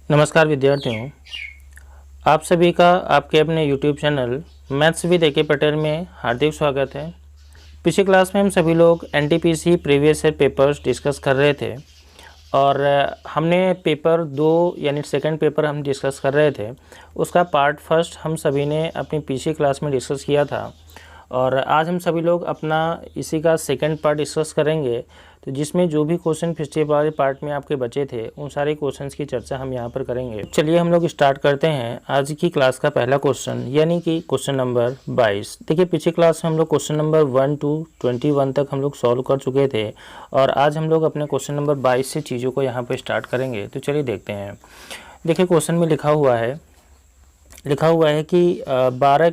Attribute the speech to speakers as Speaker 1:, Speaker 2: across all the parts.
Speaker 1: नमस्कार विद्यार्थियों, आप सभी का आपके अपने YouTube channel maths with A K. Patel में हार्दिक स्वागत है। पिछली क्लास में हम सभी लोग NTPC previous year papers discuss कर रहे थे और हमने पेपर 2 यानी सेकंड पेपर हम डिस्कस कर रहे थे। उसका पार्ट फर्स्ट हम सभी ने अपनी पिछली क्लास में डिस्कस किया था और आज हम सभी लोग अपना इसी का सेकंड पार्ट डिस्कस करेंगे। तो जिसमें जो भी क्वेश्चन पिछले वाले पार्ट में आपके बचे थे उन सारे क्वेश्चंस की चर्चा हम यहाँ पर करेंगे। चलिए हम लोग स्टार्ट करते हैं आज की क्लास का पहला क्वेश्चन, यानी कि क्वेश्चन नंबर 22। देखिए पिछली क्लास में हम लोग क्वेश्चन नंबर 1 to 21 तक हम लोग सॉल्व कर चुके थे और आज हम लोग अपने क्वेश्चन नंबर 22 से चीज़ों को यहाँ पर स्टार्ट करेंगे। तो चलिए देखते हैं। देखिए क्वेश्चन में लिखा हुआ है कि 12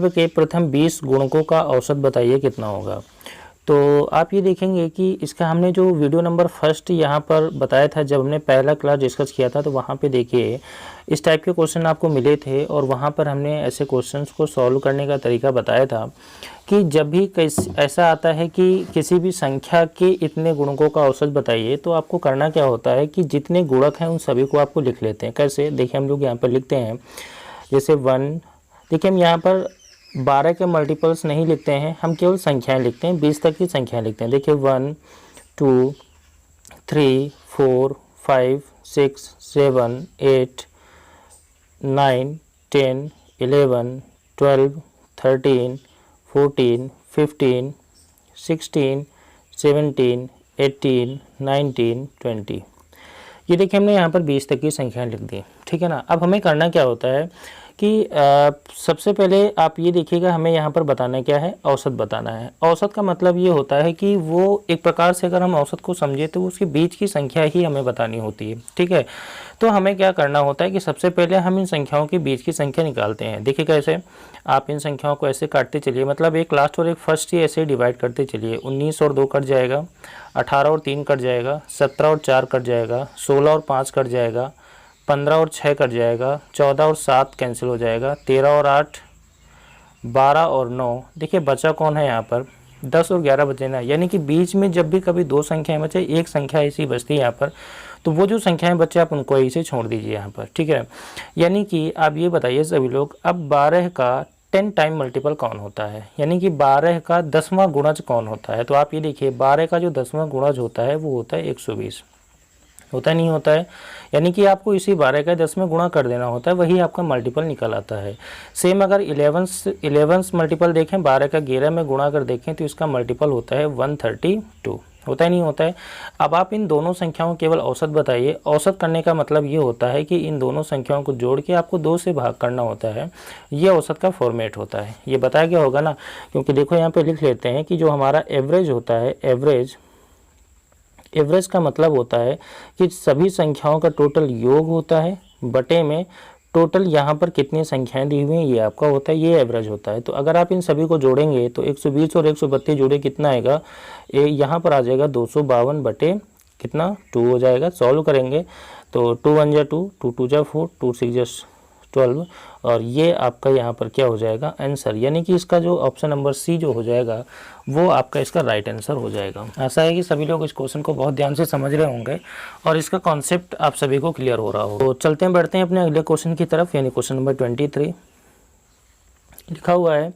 Speaker 1: के प्रथम 20 गुणकों का औसत बताइए कितना होगा। तो आप ये देखेंगे कि इसका हमने जो वीडियो नंबर फर्स्ट यहाँ पर बताया था, जब हमने पहला क्लास डिस्कस किया था, तो वहाँ पे देखिए इस टाइप के क्वेश्चन आपको मिले थे और वहाँ पर हमने ऐसे क्वेश्चंस को सॉल्व करने का तरीका बताया था कि जब भी ऐसा आता है कि किसी भी संख्या के इतने गुणकों का औसत बताइए, तो आपको करना क्या होता है कि जितने गुणक हैं उन सभी को आपको लिख लेते हैं। कैसे, देखिए हम लोग यहाँ पर लिखते हैं जैसे 1। देखिए हम यहाँ पर 12 के मल्टीपल्स नहीं लिखते हैं, हम केवल संख्याएं लिखते हैं, 20 तक की संख्याएं लिखते हैं। देखिए 1 2 3 4 5 6 7 8 9 10 11 12 13 14 15 16 17 18 19 20। ये देखिए हमने यहाँ पर 20 तक की संख्याएं लिख दी, ठीक है ना। अब हमें करना क्या होता है कि सबसे पहले आप ये देखिएगा, हमें यहाँ पर बताना क्या है, औसत बताना है। औसत का मतलब ये होता है कि वो एक प्रकार से अगर हम औसत को समझे तो उसके बीच की संख्या ही हमें बतानी होती है, ठीक है। तो हमें क्या करना होता है कि सबसे पहले हम इन संख्याओं के बीच की संख्या निकालते हैं। देखिए कैसे, आप इन संख्याओं को ऐसे काटते चलिए, मतलब एक लास्ट और एक फर्स्ट ही ऐसे डिवाइड करते चलिए। 19 और 2 कट जाएगा, 18 और 3 कट जाएगा, 17 और 4 कट जाएगा, 16 और 5 कट जाएगा, 15 और 6 कट जाएगा, 14 और 7 कैंसिल हो जाएगा, 13 और 8, 12 और 9। देखिए बचा कौन है यहाँ पर, 10 और 11 बचे ना। यानी कि बीच में जब भी कभी दो संख्याएं बचे, एक संख्या ऐसी बचती है यहाँ पर, तो वो जो संख्याएं बचे आप उनको ऐसे छोड़ दीजिए यहाँ पर, ठीक है। यानी कि आप ये बताइए सभी लोग, अब 12 का 10 टाइम मल्टीपल कौन होता है, यानी कि 12 का 10वां गुणज कौन होता है। तो आप ये देखिए 12 का जो 10वां गुणज होता है वो होता है 120, होता नहीं होता है। यानी कि आपको इसी 12 का 10 में गुणा कर देना होता है, वही आपका मल्टीपल निकल आता है। सेम अगर 11 मल्टीपल देखें, 12 का 11 में गुणा कर देखें तो इसका मल्टीपल होता है 132, होता ही नहीं होता है। अब आप इन दोनों संख्याओं केवल औसत बताइए। औसत करने का मतलब ये होता है कि इन दोनों संख्याओं को जोड़ के आपको 2 से भाग करना होता है, ये औसत का फॉर्मेट होता है। ये बताया गया होगा ना, क्योंकि देखो यहाँ पे लिख लेते हैं कि जो हमारा एवरेज होता है, एवरेज का मतलब होता है कि सभी संख्याओं का टोटल योग होता है बटे में टोटल यहाँ पर कितनी संख्याएं दी हुई हैं ये आपका होता है, ये एवरेज होता है। तो अगर आप इन सभी को जोड़ेंगे तो 120 और 132 जोड़े कितना आएगा, यहाँ पर आ जाएगा 252 बटे कितना 2 हो जाएगा। सॉल्व करेंगे तो 2 1 जा 2, 2 2 जा 4, 2 6 जा 12 और ये आपका यहाँ पर क्या हो जाएगा आंसर। यानी कि इसका जो ऑप्शन नंबर सी जो हो जाएगा वो आपका इसका राइट आंसर हो जाएगा। ऐसा है कि सभी लोग इस क्वेश्चन को बहुत ध्यान से समझ रहे होंगे और इसका कॉन्सेप्ट आप सभी को क्लियर हो रहा हो। तो चलते हैं, बढ़ते हैं अपने अगले क्वेश्चन की तरफ, यानी क्वेश्चन नंबर 23। लिखा हुआ है,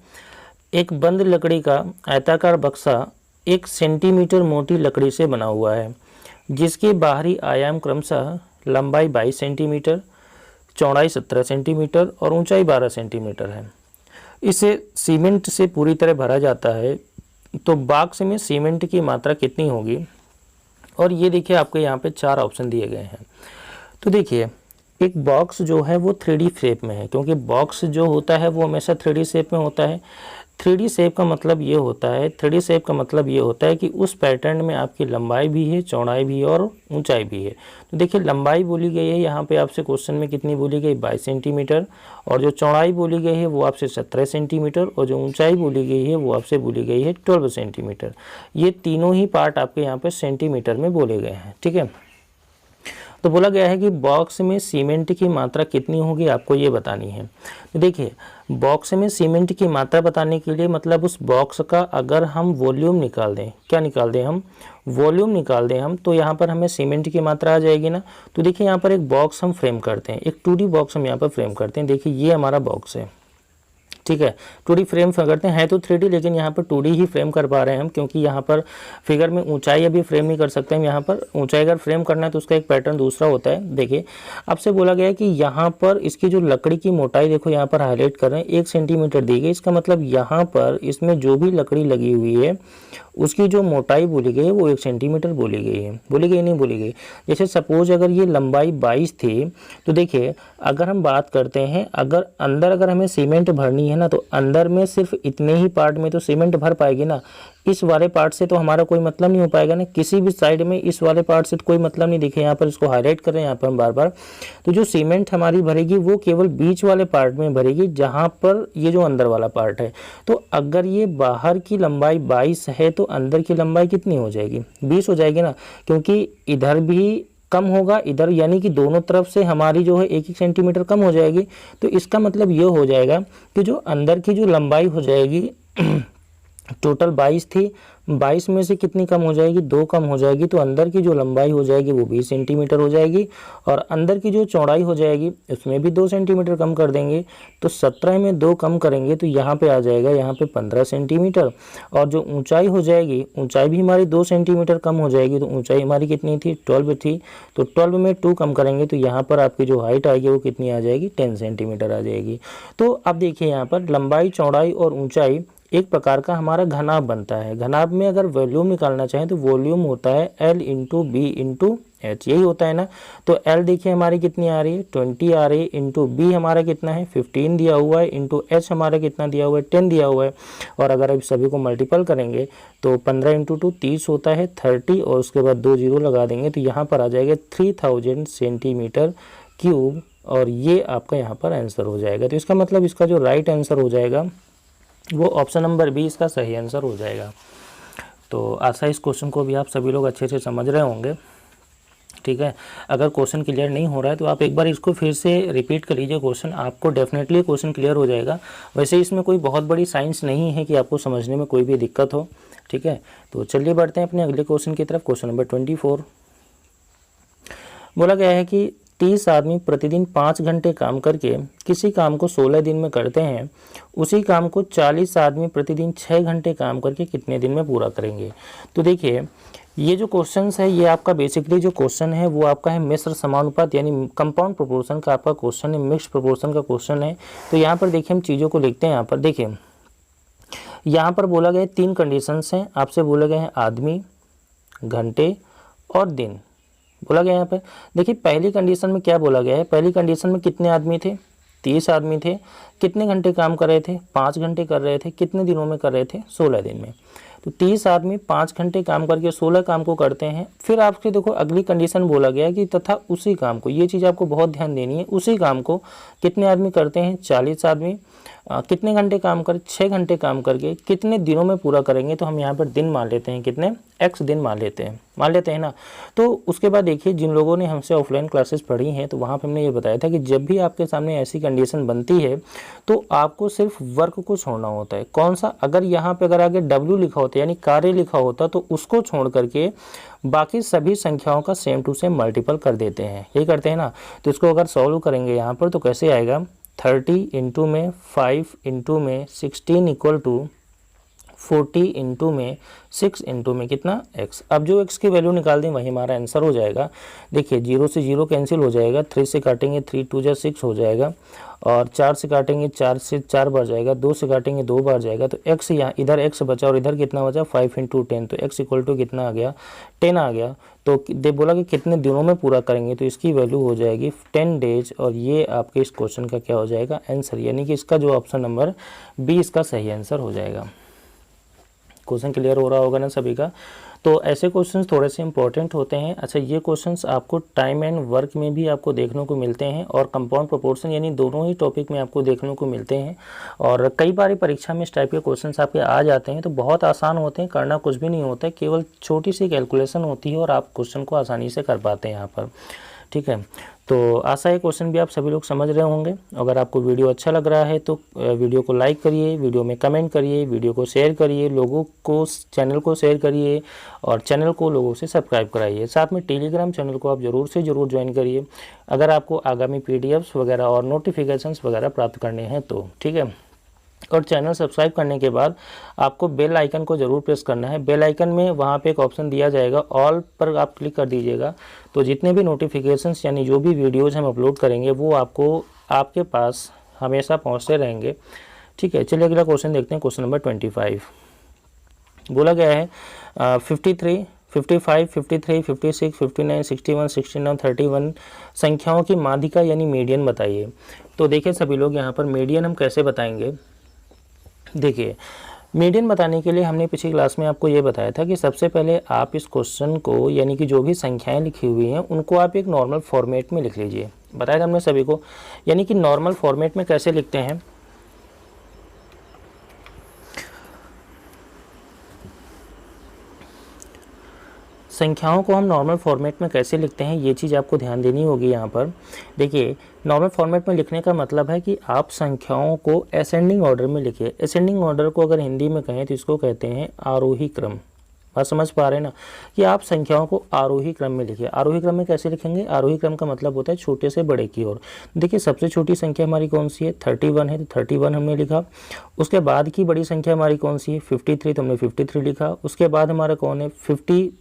Speaker 1: एक बंद लकड़ी का आयताकार बक्सा 1 सेंटीमीटर मोटी लकड़ी से बना हुआ है, जिसके बाहरी आयाम क्रमशः लंबाई 22 सेंटीमीटर, चौड़ाई 17 सेंटीमीटर और ऊंचाई 12 सेंटीमीटर है। इसे सीमेंट से पूरी तरह भरा जाता है, तो बॉक्स में सीमेंट की मात्रा कितनी होगी। और ये देखिए आपके यहाँ पे 4 ऑप्शन दिए गए हैं। तो देखिए एक बॉक्स जो है वो 3D शेप में है, क्योंकि बॉक्स जो होता है वो हमेशा 3D शेप में होता है। 3D शेप का मतलब ये होता है, 3D शेप का मतलब ये होता है कि उस पैटर्न में आपकी लंबाई भी है, चौड़ाई भी है और ऊंचाई भी है। तो देखिए लंबाई बोली गई है यहाँ पे आपसे क्वेश्चन में कितनी बोली गई 22 सेंटीमीटर, और जो चौड़ाई बोली गई है वो आपसे 17 सेंटीमीटर, और जो ऊंचाई बोली गई है वो आपसे बोली गई है 12 सेंटीमीटर। ये तीनों ही पार्ट आपके यहाँ पे सेंटीमीटर में बोले गए हैं, ठीक है। तो बोला गया है कि बॉक्स में सीमेंट की मात्रा कितनी होगी आपको ये बतानी है। तो देखिए बॉक्स में सीमेंट की मात्रा बताने के लिए मतलब उस बॉक्स का अगर हम वॉल्यूम निकाल दें, क्या निकाल दें हम, वॉल्यूम निकाल दें हम, तो यहाँ पर हमें सीमेंट की मात्रा आ जाएगी ना। तो देखिए यहाँ पर एक बॉक्स हम फ्रेम करते हैं, एक 2D बॉक्स हम यहाँ पर फ्रेम करते हैं। देखिए ये हमारा बॉक्स है, ठीक है, 2D फ्रेम करते हैं तो 3D, लेकिन यहाँ पर 2D ही फ्रेम कर पा रहे हैं हम, क्योंकि यहाँ पर फिगर में ऊंचाई अभी फ्रेम नहीं कर सकते हम। यहाँ पर ऊंचाई अगर फ्रेम करना है तो उसका एक पैटर्न दूसरा होता है। देखिए आपसे बोला गया है कि यहाँ पर इसकी जो लकड़ी की मोटाई देखो यहाँ पर हाईलाइट कर रहे हैं 1 सेंटीमीटर दी गई। इसका मतलब यहाँ पर इसमें जो भी लकड़ी लगी हुई है उसकी जो मोटाई बोली गई है वो 1 सेंटीमीटर बोली गई है। बोली गई नहीं बोली गई। जैसे सपोज अगर ये लंबाई 22 थी तो देखिए अगर हम बात करते हैं अगर अंदर अगर हमें सीमेंट भरनी है ना तो अंदर में सिर्फ इतने ही पार्ट में तो सीमेंट भर पाएगी ना, इस वाले पार्ट से तो हमारा कोई मतलब नहीं हो पाएगा ना, किसी भी साइड में इस वाले पार्ट से तो कोई मतलब नहीं। देखिए यहाँ पर इसको हाईलाइट कर रहे हैं यहाँ पर हम बार बार। तो जो सीमेंट हमारी भरेगी वो केवल बीच वाले पार्ट में भरेगी जहाँ पर ये जो अंदर वाला पार्ट है। तो अगर ये बाहर की लंबाई 22 है तो अंदर की लंबाई कितनी हो जाएगी, 20 हो जाएगी ना, क्योंकि इधर भी कम होगा इधर, यानी कि दोनों तरफ से हमारी जो है 1-1 सेंटीमीटर कम हो जाएगी। तो इसका मतलब ये हो जाएगा कि जो अंदर की जो लंबाई हो जाएगी टोटल 22 थी, 22 में से कितनी कम हो जाएगी, 2 कम हो जाएगी। तो अंदर की जो लंबाई हो जाएगी वो 20 सेंटीमीटर हो जाएगी और अंदर की जो चौड़ाई हो जाएगी उसमें भी 2 सेंटीमीटर कम कर देंगे। तो 17 में 2 कम करेंगे तो यहाँ पे आ जाएगा यहाँ पे 15 सेंटीमीटर। और जो ऊंचाई हो जाएगी, ऊंचाई भी हमारी 2 सेंटीमीटर कम हो जाएगी। तो ऊंचाई हमारी कितनी थी, 12 थी, तो 12 में 2 कम करेंगे तो यहाँ पर आपकी जो हाइट आएगी वो कितनी आ जाएगी, 10 सेंटीमीटर आ जाएगी। तो अब देखिए यहाँ पर लंबाई, चौड़ाई और ऊंचाई एक प्रकार का हमारा घनाभ बनता है। घनाभ में अगर वॉल्यूम निकालना चाहें तो वॉल्यूम होता है L into B into H, यही होता है ना। तो L देखिए हमारी कितनी आ रही है, 20 आ रही है, इंटू बी हमारा कितना है 15 दिया हुआ है, इंटू एच हमारा कितना दिया हुआ है 10 दिया हुआ है। और अगर अब सभी को मल्टीपल करेंगे तो 15 इंटू 2 30 होता है 30, और उसके बाद 2 जीरो लगा देंगे तो यहाँ पर आ जाएगा 3000 सेंटीमीटर क्यूब, और ये आपका यहाँ पर आंसर हो जाएगा। तो इसका मतलब इसका जो राइट आंसर हो जाएगा वो ऑप्शन नंबर बी इसका सही आंसर हो जाएगा। तो आशा इस क्वेश्चन को भी आप सभी लोग अच्छे से समझ रहे होंगे, ठीक है। अगर क्वेश्चन क्लियर नहीं हो रहा है तो आप एक बार इसको फिर से रिपीट कर लीजिए क्वेश्चन, आपको डेफिनेटली क्वेश्चन क्लियर हो जाएगा। वैसे इसमें कोई बहुत बड़ी साइंस नहीं है कि आपको समझने में कोई भी दिक्कत हो, ठीक है। तो चलिए बढ़ते हैं अपने अगले क्वेश्चन की तरफ। क्वेश्चन नंबर 24 बोला गया है कि 30 आदमी प्रतिदिन 5 घंटे काम करके किसी काम को 16 दिन में करते हैं, उसी काम को 40 आदमी प्रतिदिन 6 घंटे काम करके कितने दिन में पूरा करेंगे। तो देखिए ये जो क्वेश्चन है ये आपका बेसिकली जो क्वेश्चन है वो आपका है मिश्र समानुपात यानी कंपाउंड प्रोपोर्शन का आपका क्वेश्चन है, मिक्स्ड प्रोपोर्शन का क्वेश्चन है। तो यहाँ पर देखिए हम चीज़ों को लिखते हैं। यहाँ पर देखिए यहाँ पर बोला गया 3 कंडीशंस हैं, आपसे बोले गए हैं आदमी, घंटे और दिन बोला गया। यहाँ पर देखिए पहली कंडीशन में क्या बोला गया है, पहली कंडीशन में कितने आदमी थे, 30 आदमी थे, कितने घंटे काम कर रहे थे, 5 घंटे कर रहे थे, कितने दिनों में कर रहे थे, 16 दिन में। तो 30 आदमी 5 घंटे काम करके 16 काम को करते हैं। फिर आपसे देखो अगली कंडीशन बोला गया कि तथा उसी काम को, ये चीज़ आपको बहुत ध्यान देनी है, उसी काम को कितने आदमी करते हैं, 40 आदमी। कितने घंटे काम कर, 6 घंटे काम करके कितने दिनों में पूरा करेंगे। तो हम यहाँ पर दिन मान लेते हैं, कितने, x दिन मान लेते हैं ना। तो उसके बाद देखिए जिन लोगों ने हमसे ऑफलाइन क्लासेस पढ़ी हैं तो वहाँ पर हमने ये बताया था कि जब भी आपके सामने ऐसी कंडीशन बनती है तो आपको सिर्फ वर्क को छोड़ना होता है। कौन सा, अगर यहाँ पे अगर आगे W लिखा होता यानी कार्य लिखा होता तो उसको छोड़ करके बाकी सभी संख्याओं का सेम टू सेम मल्टीपल कर देते हैं, यही करते हैं ना। तो इसको अगर सॉल्व करेंगे यहाँ पर तो कैसे आएगा, 30 इंटू में 5 इंटू में 16 इक्वल टू 40 इंटू में 6 इंटू में कितना x। अब जो x की वैल्यू निकाल दें वही हमारा आंसर हो जाएगा। देखिए 0 से 0 कैंसिल हो जाएगा, 3 से काटेंगे 3 2 जा 6 हो जाएगा, और 4 से काटेंगे 4 से 4 बार जाएगा, 2 से काटेंगे 2 बार जाएगा। तो x यहाँ इधर x बचा और इधर कितना बचा 5 इंटू 10, तो x इक्वल टू कितना आ गया 10 आ गया। तो दे बोला कि कितने दिनों में पूरा करेंगे तो इसकी वैल्यू हो जाएगी 10 डेज, और ये आपके इस क्वेश्चन का क्या हो जाएगा आंसर, यानी कि इसका जो ऑप्शन नंबर बी इसका सही आंसर हो जाएगा। क्वेश्चन क्लियर हो रहा होगा ना सभी का। तो ऐसे क्वेश्चंस थोड़े से इंपॉर्टेंट होते हैं। अच्छा ये क्वेश्चंस आपको टाइम एंड वर्क में भी आपको देखने को मिलते हैं और कंपाउंड प्रोपोर्शन यानी दोनों ही टॉपिक में आपको देखने को मिलते हैं। और कई बार परीक्षा में इस टाइप के क्वेश्चंस आपके आ जाते हैं तो बहुत आसान होते हैं, करना कुछ भी नहीं होता है, केवल छोटी सी कैलकुलेशन होती है और आप क्वेश्चन को आसानी से कर पाते हैं यहाँ पर, ठीक है। तो आशा है क्वेश्चन भी आप सभी लोग समझ रहे होंगे। अगर आपको वीडियो अच्छा लग रहा है तो वीडियो को लाइक करिए, वीडियो में कमेंट करिए, वीडियो को शेयर करिए, लोगों को चैनल को शेयर करिए और चैनल को लोगों से सब्सक्राइब कराइए। साथ में टेलीग्राम चैनल को आप ज़रूर से ज़रूर ज्वाइन करिए अगर आपको आगामी PDFs वगैरह और नोटिफिकेशंस वगैरह प्राप्त करने हैं तो, ठीक है। और चैनल सब्सक्राइब करने के बाद आपको बेल आइकन को ज़रूर प्रेस करना है। बेल आइकन में वहाँ पे एक ऑप्शन दिया जाएगा, ऑल पर आप क्लिक कर दीजिएगा। तो जितने भी नोटिफिकेशंस यानी जो भी वीडियोज़ हम अपलोड करेंगे वो आपको आपके पास हमेशा पहुँचते रहेंगे, ठीक है। चलिए अगला क्वेश्चन देखते हैं। क्वेश्चन नंबर 25 बोला गया है 53, 55, 53, 56, 59, 61, 69, 31 संख्याओं की माध्यिका यानी मीडियन बताइए। तो देखिए सभी लोग, यहाँ पर मीडियन हम कैसे बताएंगे। देखिए मीडियन बताने के लिए हमने पिछली क्लास में आपको ये बताया था कि सबसे पहले आप इस क्वेश्चन को यानी कि जो भी संख्याएं लिखी हुई हैं उनको आप एक नॉर्मल फॉर्मेट में लिख लीजिए। बताया था हमने सभी को, यानी कि नॉर्मल फॉर्मेट में कैसे लिखते हैं। संख्याओं को हम नॉर्मल फॉर्मेट में कैसे लिखते हैं ये चीज़ आपको ध्यान देनी होगी। यहाँ पर देखिए नॉर्मल फॉर्मेट में लिखने का मतलब है कि आप संख्याओं को असेंडिंग ऑर्डर में लिखिए। असेंडिंग ऑर्डर को अगर हिंदी में कहें तो इसको कहते हैं आरोही क्रम। बात समझ पा रहे हैं ना, कि आप संख्याओं को आरोही क्रम में लिखिए। आरोही क्रम में कैसे लिखेंगे, आरोही क्रम का मतलब होता है छोटे से बड़े की ओर। देखिए सबसे छोटी संख्या हमारी कौन सी है, 31 है, तो 31 हमने लिखा। उसके बाद की बड़ी संख्या हमारी कौन सी है, 53, तो हमने 53 लिखा। उसके बाद हमारा कौन है, 55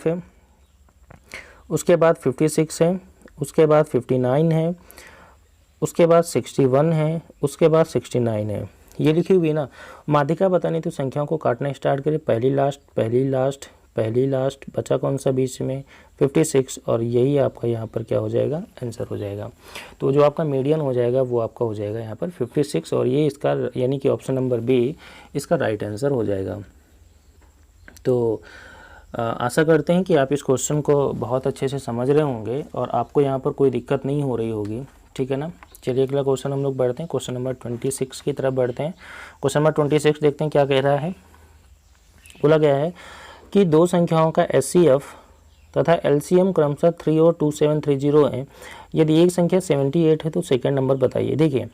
Speaker 1: है। उसके बाद 56 है। उसके बाद 59 है। उसके बाद 61 है। उसके बाद 69 है। ये लिखी हुई है ना। माध्यिका बतानी तो संख्याओं को काटना स्टार्ट करें, पहली लास्ट, पहली लास्ट, पहली लास्ट, बचा कौन सा बीच में, 56, और यही आपका यहाँ पर क्या हो जाएगा, आंसर हो जाएगा। तो जो आपका मीडियन हो जाएगा वो आपका हो जाएगा यहाँ पर 56, और ये इसका यानी कि ऑप्शन नंबर बी इसका राइट आंसर हो जाएगा। तो आशा करते हैं कि आप इस क्वेश्चन को बहुत अच्छे से समझ रहे होंगे और आपको यहाँ पर कोई दिक्कत नहीं हो रही होगी, ठीक है ना। चलिए अगला क्वेश्चन हम लोग बढ़ते हैं, क्वेश्चन नंबर 26 की तरफ बढ़ते हैं। क्वेश्चन नंबर 26 देखते हैं क्या कह रहा है। बोला गया है कि दो संख्याओं का HCF तथा LCM क्रमशः 3 और 2730 है। यदि एक संख्या 78 है तो सेकंड नंबर बताइए। देखिए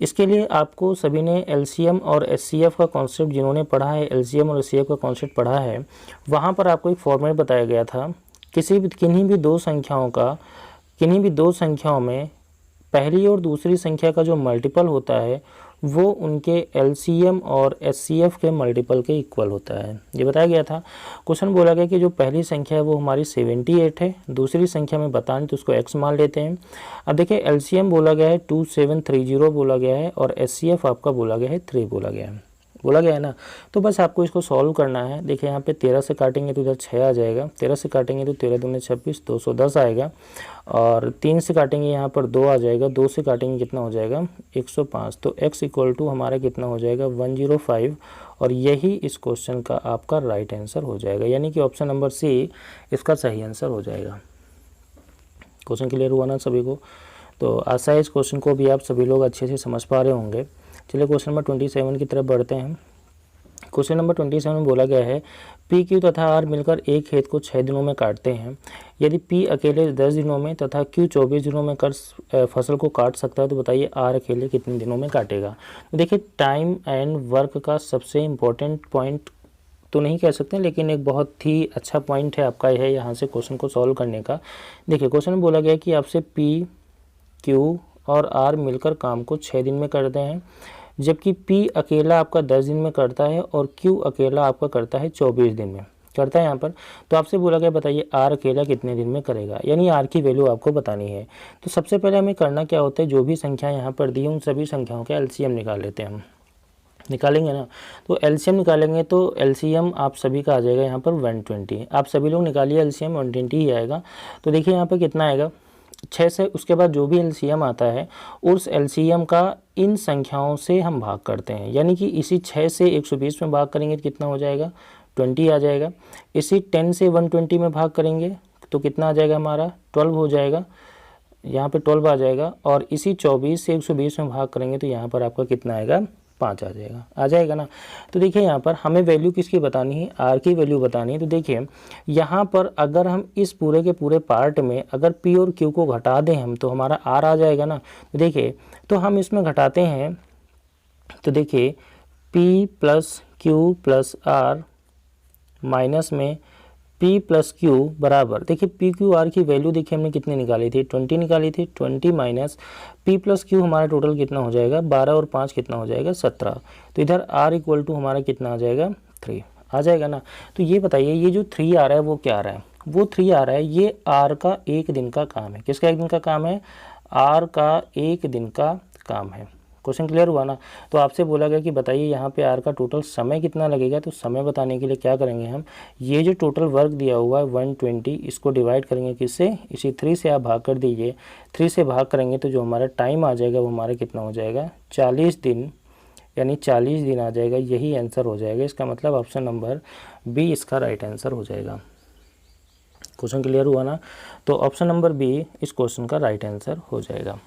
Speaker 1: इसके लिए आपको सभी ने LCM और HCF का कॉन्सेप्ट, जिन्होंने पढ़ा है LCM और HCF का कॉन्सेप्ट पढ़ा है, वहाँ पर आपको एक फॉर्मेट बताया गया था। किन्हीं भी दो संख्याओं में पहली और दूसरी संख्या का जो मल्टीपल होता है वो उनके LCM और HCF के मल्टीपल के इक्वल होता है, ये बताया गया था। क्वेश्चन बोला गया कि जो पहली संख्या है वो हमारी 78 है, दूसरी संख्या में बताएं तो उसको x मान लेते हैं। अब देखिए LCM बोला गया है 2730 बोला गया है, और HCF आपका बोला गया है 3 बोला गया है ना। तो बस आपको इसको सॉल्व करना है। देखिए यहाँ पे 13 से काटेंगे तो इधर 6 आ जाएगा, 13 से काटेंगे तो 13 दूनी 26, 210 आएगा, और 3 से काटेंगे यहाँ पर 2 आ जाएगा, 2 से काटेंगे कितना हो जाएगा, 105। तो x इक्वल टू हमारा कितना हो जाएगा, 105, और यही इस क्वेश्चन का आपका राइट आंसर हो जाएगा, यानी कि ऑप्शन नंबर सी इसका सही आंसर हो जाएगा। क्वेश्चन क्लियर हुआ ना सभी को। तो आशा है इस क्वेश्चन को भी आप सभी लोग अच्छे से समझ पा रहे होंगे। चलिए क्वेश्चन नंबर 27 की तरफ बढ़ते हैं। क्वेश्चन नंबर 27 में बोला गया है P, Q तथा R मिलकर एक खेत को 6 दिनों में काटते हैं। यदि P अकेले 10 दिनों में तथा Q 24 दिनों में कर फसल को काट सकता है तो बताइए R अकेले कितने दिनों में काटेगा। तो देखिए टाइम एंड वर्क का सबसे इम्पोर्टेंट पॉइंट तो नहीं कह सकते, लेकिन एक बहुत ही अच्छा पॉइंट है आपका है यहाँ से क्वेश्चन को सॉल्व करने का। देखिए क्वेश्चन में बोला गया कि आपसे P, Q और R मिलकर काम को 6 दिन में करते हैं, जबकि P अकेला आपका 10 दिन में करता है और Q अकेला आपका करता है 24 दिन में करता है यहाँ पर। तो आपसे बोला गया बताइए R अकेला कितने दिन में करेगा, यानी R की वैल्यू आपको बतानी है। तो सबसे पहले हमें करना क्या होता है, जो भी संख्या यहाँ पर दी है उन सभी संख्याओं का LCM निकाल लेते हैं। हम निकालेंगे ना, तो LCM निकालेंगे तो LCM आप सभी का आ जाएगा यहाँ पर 120। आप सभी लोग निकालिए, LCM 120 ही आएगा। तो देखिए यहाँ पर कितना आएगा, 6 से उसके बाद जो भी LCM आता है उस LCM का इन संख्याओं से हम भाग करते हैं, यानी कि इसी 6 से 120 में भाग करेंगे तो कितना हो जाएगा, 20 आ जाएगा। इसी 10 से 120 में भाग करेंगे तो कितना आ जाएगा हमारा, 12 हो जाएगा, यहाँ पे 12 आ जाएगा। और इसी 24 से 120 में भाग करेंगे तो यहाँ पर आपका कितना आएगा, 5 आ जाएगा। आ जाएगा ना। तो देखिए यहाँ पर हमें वैल्यू किसकी बतानी है, आर की वैल्यू बतानी है। तो देखिए यहाँ पर अगर हम इस पूरे के पूरे पार्ट में अगर पी और क्यू को घटा दें हम, तो हमारा आर आ जाएगा ना। तो देखिए तो हम इसमें घटाते हैं, तो देखिए P plus Q plus R minus में P प्लस क्यू बराबर, देखिए P क्यू आर की वैल्यू देखिए हमने कितनी निकाली थी, 20 निकाली थी। 20 माइनस P प्लस क्यू हमारा टोटल कितना हो जाएगा, 12 और 5 कितना हो जाएगा, 17। तो इधर R इक्वल टू हमारा कितना आ जाएगा, 3 आ जाएगा ना। तो ये बताइए ये जो 3 आ रहा है वो क्या आ रहा है, वो 3 आ रहा है, ये R का एक दिन का काम है। किसका एक दिन का काम है, R का एक दिन का काम है। क्वेश्चन क्लियर हुआ ना। तो आपसे बोला गया कि बताइए यहाँ पे आर का टोटल समय कितना लगेगा। तो समय बताने के लिए क्या करेंगे हम, ये जो टोटल वर्क दिया हुआ है 120, इसको डिवाइड करेंगे किससे, इसी 3 से आप भाग कर दीजिए। 3 से भाग करेंगे तो जो हमारा टाइम आ जाएगा वो हमारा कितना हो जाएगा, 40 दिन, यानी 40 दिन आ जाएगा। यही आंसर हो जाएगा। इसका मतलब ऑप्शन नंबर बी इसका राइट आंसर हो जाएगा। क्वेश्चन क्लियर हुआ ना। तो ऑप्शन नंबर बी इस क्वेश्चन का राइट आंसर हो जाएगा।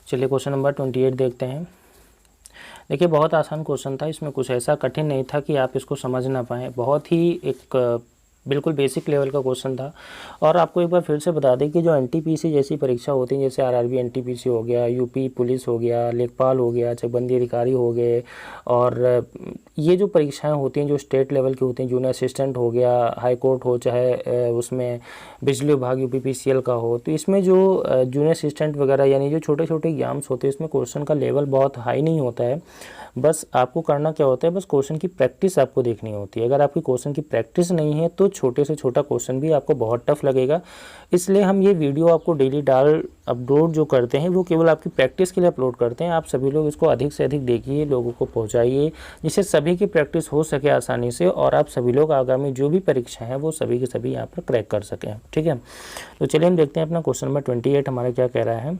Speaker 1: चलिए क्वेश्चन नंबर 28 देखते हैं। देखिए बहुत आसान क्वेश्चन था, इसमें कुछ ऐसा कठिन नहीं था कि आप इसको समझ ना पाएँ। बहुत ही एक बिल्कुल बेसिक लेवल का क्वेश्चन था। और आपको एक बार फिर से बता दें कि जो एनटीपीसी जैसी परीक्षा होती है, जैसे आरआरबी एनटीपीसी हो गया, यूपी पुलिस हो गया, लेखपाल हो गया, चकबंदी अधिकारी हो गए, और ये जो परीक्षाएं होती हैं जो स्टेट लेवल की होती हैं, जूनियर असिस्टेंट हो गया, हाई कोर्ट हो, चाहे उसमें बिजली विभाग यूपीपीसीएल का हो, तो इसमें जो जूनियर असिस्टेंट वगैरह यानी जो छोटे छोटे एग्जाम्स होते हैं, इसमें क्वेश्चन का लेवल बहुत हाई नहीं होता है। बस आपको करना क्या होता है, बस क्वेश्चन की प्रैक्टिस आपको देखनी होती है। अगर आपकी क्वेश्चन की प्रैक्टिस नहीं है तो छोटे से छोटा क्वेश्चन भी आपको बहुत टफ लगेगा। इसलिए हम ये वीडियो आपको डेली अपलोड जो करते हैं वो केवल आपकी प्रैक्टिस के लिए अपलोड करते हैं। आप सभी लोग इसको अधिक से अधिक देखिए, लोगों को पहुंचाइए, जिससे सभी की प्रैक्टिस हो सके आसानी से, और आप सभी लोग आगामी जो भी परीक्षा है वो सभी के सभी यहाँ पर क्रैक कर सकें। ठीक है, तो चलिए हम देखते हैं अपना क्वेश्चन नंबर 28 हमारा क्या कह रहा है।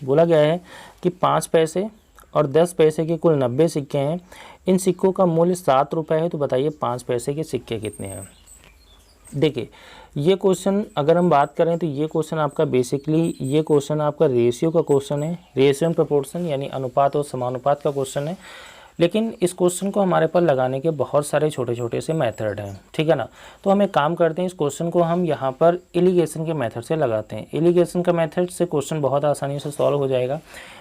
Speaker 1: बोला गया है कि 5 पैसे और 10 पैसे के कुल 90 सिक्के हैं। इन सिक्कों का मूल्य 7 रुपये है। तो बताइए 5 पैसे के सिक्के कितने हैं। देखिए ये क्वेश्चन अगर हम बात करें तो ये क्वेश्चन आपका बेसिकली ये क्वेश्चन आपका रेशियो का क्वेश्चन है, रेशियो एंड प्रोपोर्शन यानी अनुपात और समानुपात का क्वेश्चन है। लेकिन इस क्वेश्चन को हमारे पास लगाने के बहुत सारे छोटे छोटे से मेथड हैं। ठीक है ना। तो हम एक काम करते हैं, इस क्वेश्चन को हम यहाँ पर एलिगेशन के मेथड से लगाते हैं। एलिगेशन का मेथड से क्वेश्चन बहुत आसानी से सॉल्व हो जाएगा।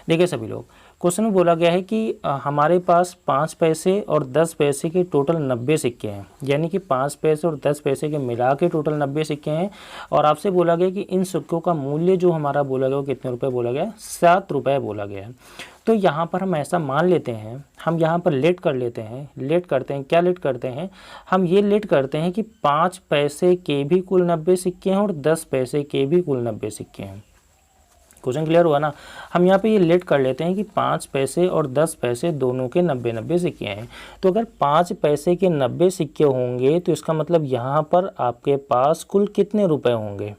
Speaker 1: देखिए सभी लोग, क्वेश्चन में बोला गया है कि हमारे पास 5 पैसे और 10 पैसे के टोटल 90 सिक्के हैं, यानी कि 5 पैसे और 10 पैसे के मिला के टोटल 90 सिक्के हैं। और आपसे बोला गया कि इन सिक्कों का मूल्य जो हमारा बोला गया वो कितने रुपए बोला गया, 7 रुपये बोला गया है। तो यहाँ पर हम ऐसा मान लेते हैं, हम यहाँ पर लेट कर लेते हैं, लेट करते हैं, क्या लेट करते हैं, हम ये लेट करते हैं कि 5 पैसे के भी कुल 90 सिक्के हैं और 10 पैसे के भी कुल 90 सिक्के हैं। क्वेश्चन क्लियर हुआ ना। हम यहाँ पे ये लेट कर लेते हैं कि 5 पैसे और 10 पैसे दोनों के 90 सिक्के हैं। तो अगर 5 पैसे के 90 सिक्के होंगे तो इसका मतलब यहाँ पर आपके पास कुल कितने रुपए होंगे,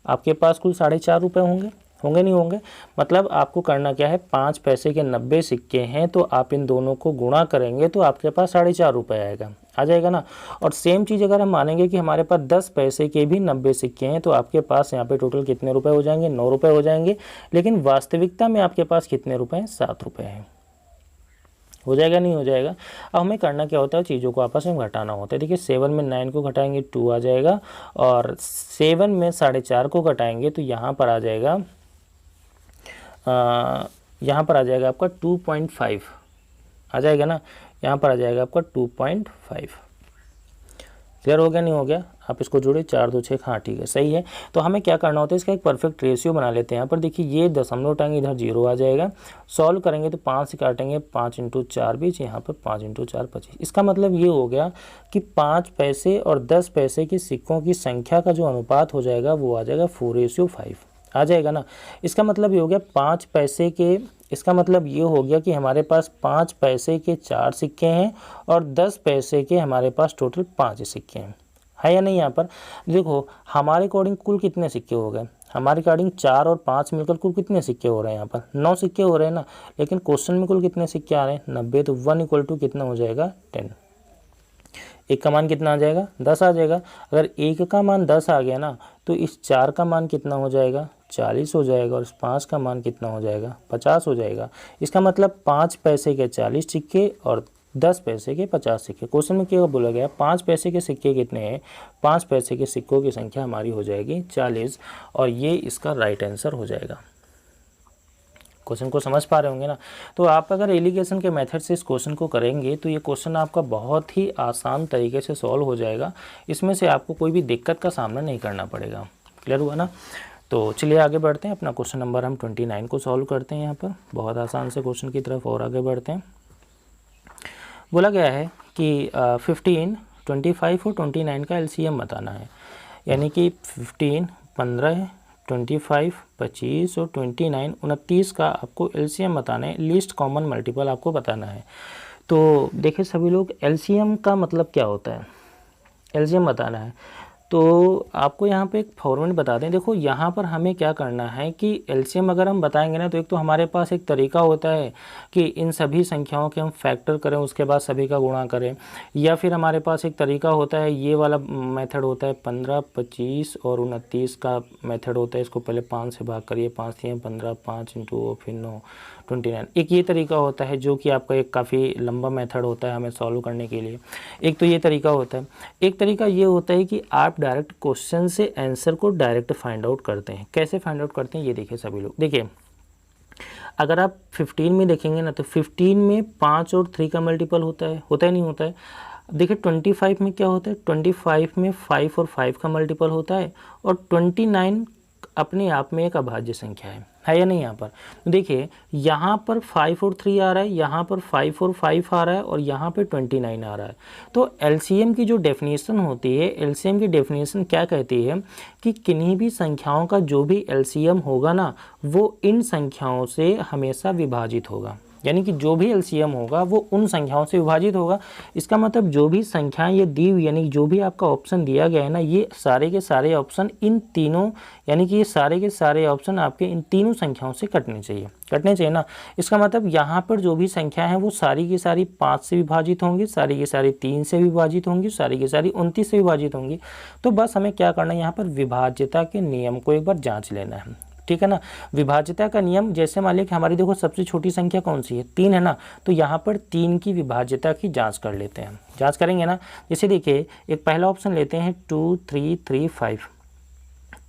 Speaker 1: आपके पास कुल 4.5 रुपये होंगे, होंगे नहीं होंगे। मतलब आपको करना क्या है, 5 पैसे के 90 सिक्के हैं तो आप इन दोनों को गुणा करेंगे तो आपके पास 4.5 रुपये आएगा, आ जाएगा ना। और सेम चीज़ अगर हम मानेंगे कि हमारे पास 10 पैसे के भी 90 सिक्के हैं तो आपके पास यहाँ पे टोटल कितने रुपए हो जाएंगे, 9 रुपये हो जाएंगे। लेकिन वास्तविकता में आपके पास कितने रुपए हैं, 7 रुपये हैं। हो जाएगा नहीं हो जाएगा। अब हमें करना क्या होता है, चीज़ों को आपस में घटाना होता है। देखिए 7 में 9 को घटाएंगे 2 आ जाएगा, और 7 में 4.5 को घटाएंगे तो यहाँ पर आ जाएगा आपका 2.5 आ जाएगा ना। यहाँ पर आ जाएगा आपका 2.5। क्लियर हो गया नहीं हो गया। आप इसको जोड़े 4 2 6, हाँ ठीक है सही है। तो हमें क्या करना होता है, इसका एक परफेक्ट रेशियो बना लेते हैं। यहाँ पर देखिए ये दशमलव उठाएंगे, इधर 0 आ जाएगा। सॉल्व करेंगे तो 5 से काटेंगे, 5 × 4 20, यहाँ पर 5 × 4 25। इसका मतलब ये हो गया कि 5 पैसे और 10 पैसे के सिक्कों की संख्या का जो अनुपात हो जाएगा वो आ जाएगा 4:5 आ जाएगा ना। इसका मतलब ये हो गया 5 पैसे के, इसका मतलब ये हो गया कि हमारे पास 5 पैसे के 4 सिक्के हैं और 10 पैसे के हमारे पास टोटल 5 सिक्के हैं, है या नहीं। यहाँ पर देखो हमारे अकॉर्डिंग कुल कितने सिक्के हो गए, हमारे अकॉर्डिंग 4 और 5 मिलकर कुल कितने सिक्के हो रहे हैं, यहाँ पर 9 सिक्के हो रहे हैं ना। लेकिन क्वेश्चन में कुल कितने सिक्के आ रहे हैं, 90। तो 1 = कितना हो जाएगा, 10। एक का मान कितना आ जाएगा, 10 आ जाएगा। अगर एक का मान 10 आ गया ना तो इस 4 का मान कितना हो जाएगा, 40 हो जाएगा और इस 5 का मान कितना हो जाएगा 50 हो जाएगा। इसका मतलब 5 पैसे के 40 सिक्के और 10 पैसे के 50 सिक्के। क्वेश्चन में क्या बोला गया 5 पैसे के सिक्के कितने हैं, 5 पैसे के सिक्कों की संख्या हमारी हो जाएगी 40 और ये इसका राइट आंसर हो जाएगा। क्वेश्चन को समझ पा रहे होंगे ना। तो आप अगर एलिगेशन के मेथड से इस क्वेश्चन को करेंगे तो ये क्वेश्चन आपका बहुत ही आसान तरीके से सॉल्व हो जाएगा। इसमें से आपको कोई भी दिक्कत का सामना नहीं करना पड़ेगा। क्लियर हुआ ना। तो चलिए आगे बढ़ते हैं, अपना क्वेश्चन नंबर हम 29 को सॉल्व करते हैं। यहाँ पर बहुत आसान से क्वेश्चन की तरफ और आगे बढ़ते हैं। बोला गया है कि 15, 25 और 29 का एलसीएम बताना है। यानी कि 15, 15, 25, 25 और 29, 29 का आपको एलसीएम बताना है। लीस्ट कॉमन मल्टीपल आपको बताना है। तो देखिए सभी लोग, एलसीएम का मतलब क्या होता है, एलसीएम बताना है। तो आपको यहाँ पे एक फॉर्मूला बता दें। देखो यहाँ पर हमें क्या करना है कि एलसीएम अगर हम बताएंगे ना, तो एक तो हमारे पास एक तरीका होता है कि इन सभी संख्याओं के हम फैक्टर करें, उसके बाद सभी का गुणा करें, या फिर हमारे पास एक तरीका होता है, ये वाला मेथड होता है 15, 25 और 29 का मेथड होता है। इसको पहले 5 से भाग करिए, 5 3 15, 5 इंटू फिर 9, 29। एक ये तरीका होता है जो कि आपका एक काफ़ी लंबा मेथड होता है हमें सॉल्व करने के लिए। एक तो ये तरीका होता है। एक तरीका ये होता है कि आप डायरेक्ट क्वेश्चन से आंसर को डायरेक्ट फाइंड आउट करते हैं। कैसे फाइंड आउट करते हैं ये देखिए सभी लोग। देखिए अगर आप 15 में देखेंगे ना, तो 15 में 5 और 3 का मल्टीपल होता है नहीं होता है। देखिए 25 में क्या होता है, 25 में 5 और 5 का मल्टीपल होता है, और 29 अपने आप में एक अभाज्य संख्या है या नहीं। यहाँ पर देखिए, यहाँ पर 5 और 3 आ रहा है, यहाँ पर 5 और 5 आ रहा है, और यहाँ पे 29 आ रहा है। तो एलसीएम की जो डेफिनेशन होती है, एलसीएम की डेफिनेशन क्या कहती है कि किन्हीं भी संख्याओं का जो भी एलसीएम होगा ना, वो इन संख्याओं से हमेशा विभाजित होगा। यानी कि जो भी एलसीएम होगा वो उन संख्याओं से विभाजित होगा। इसका मतलब जो भी संख्याएं ये दी हुई, यानी जो भी आपका ऑप्शन दिया गया है ना, ये सारे के सारे ऑप्शन इन तीनों, यानी कि ये सारे के सारे ऑप्शन आपके इन तीनों संख्याओं से कटने चाहिए ना। इसका मतलब यहाँ पर जो भी संख्या है वो सारी की सारी 5 से विभाजित होंगी, सारी की सारी 3 से विभाजित होंगी, सारी की सारी 29 से विभाजित होंगी। तो बस हमें क्या करना है, यहाँ पर विभाज्यता के नियम को एक बार जाँच लेना है। ठीक है ना। विभाज्यता का नियम, जैसे मान लिया कि हमारी देखो सबसे छोटी संख्या कौन सी है, 3 है ना। तो यहाँ पर 3 की विभाज्यता की जांच कर लेते हैं। जांच करेंगे ना, जैसे देखिए एक पहला ऑप्शन लेते हैं 2 3 3 5।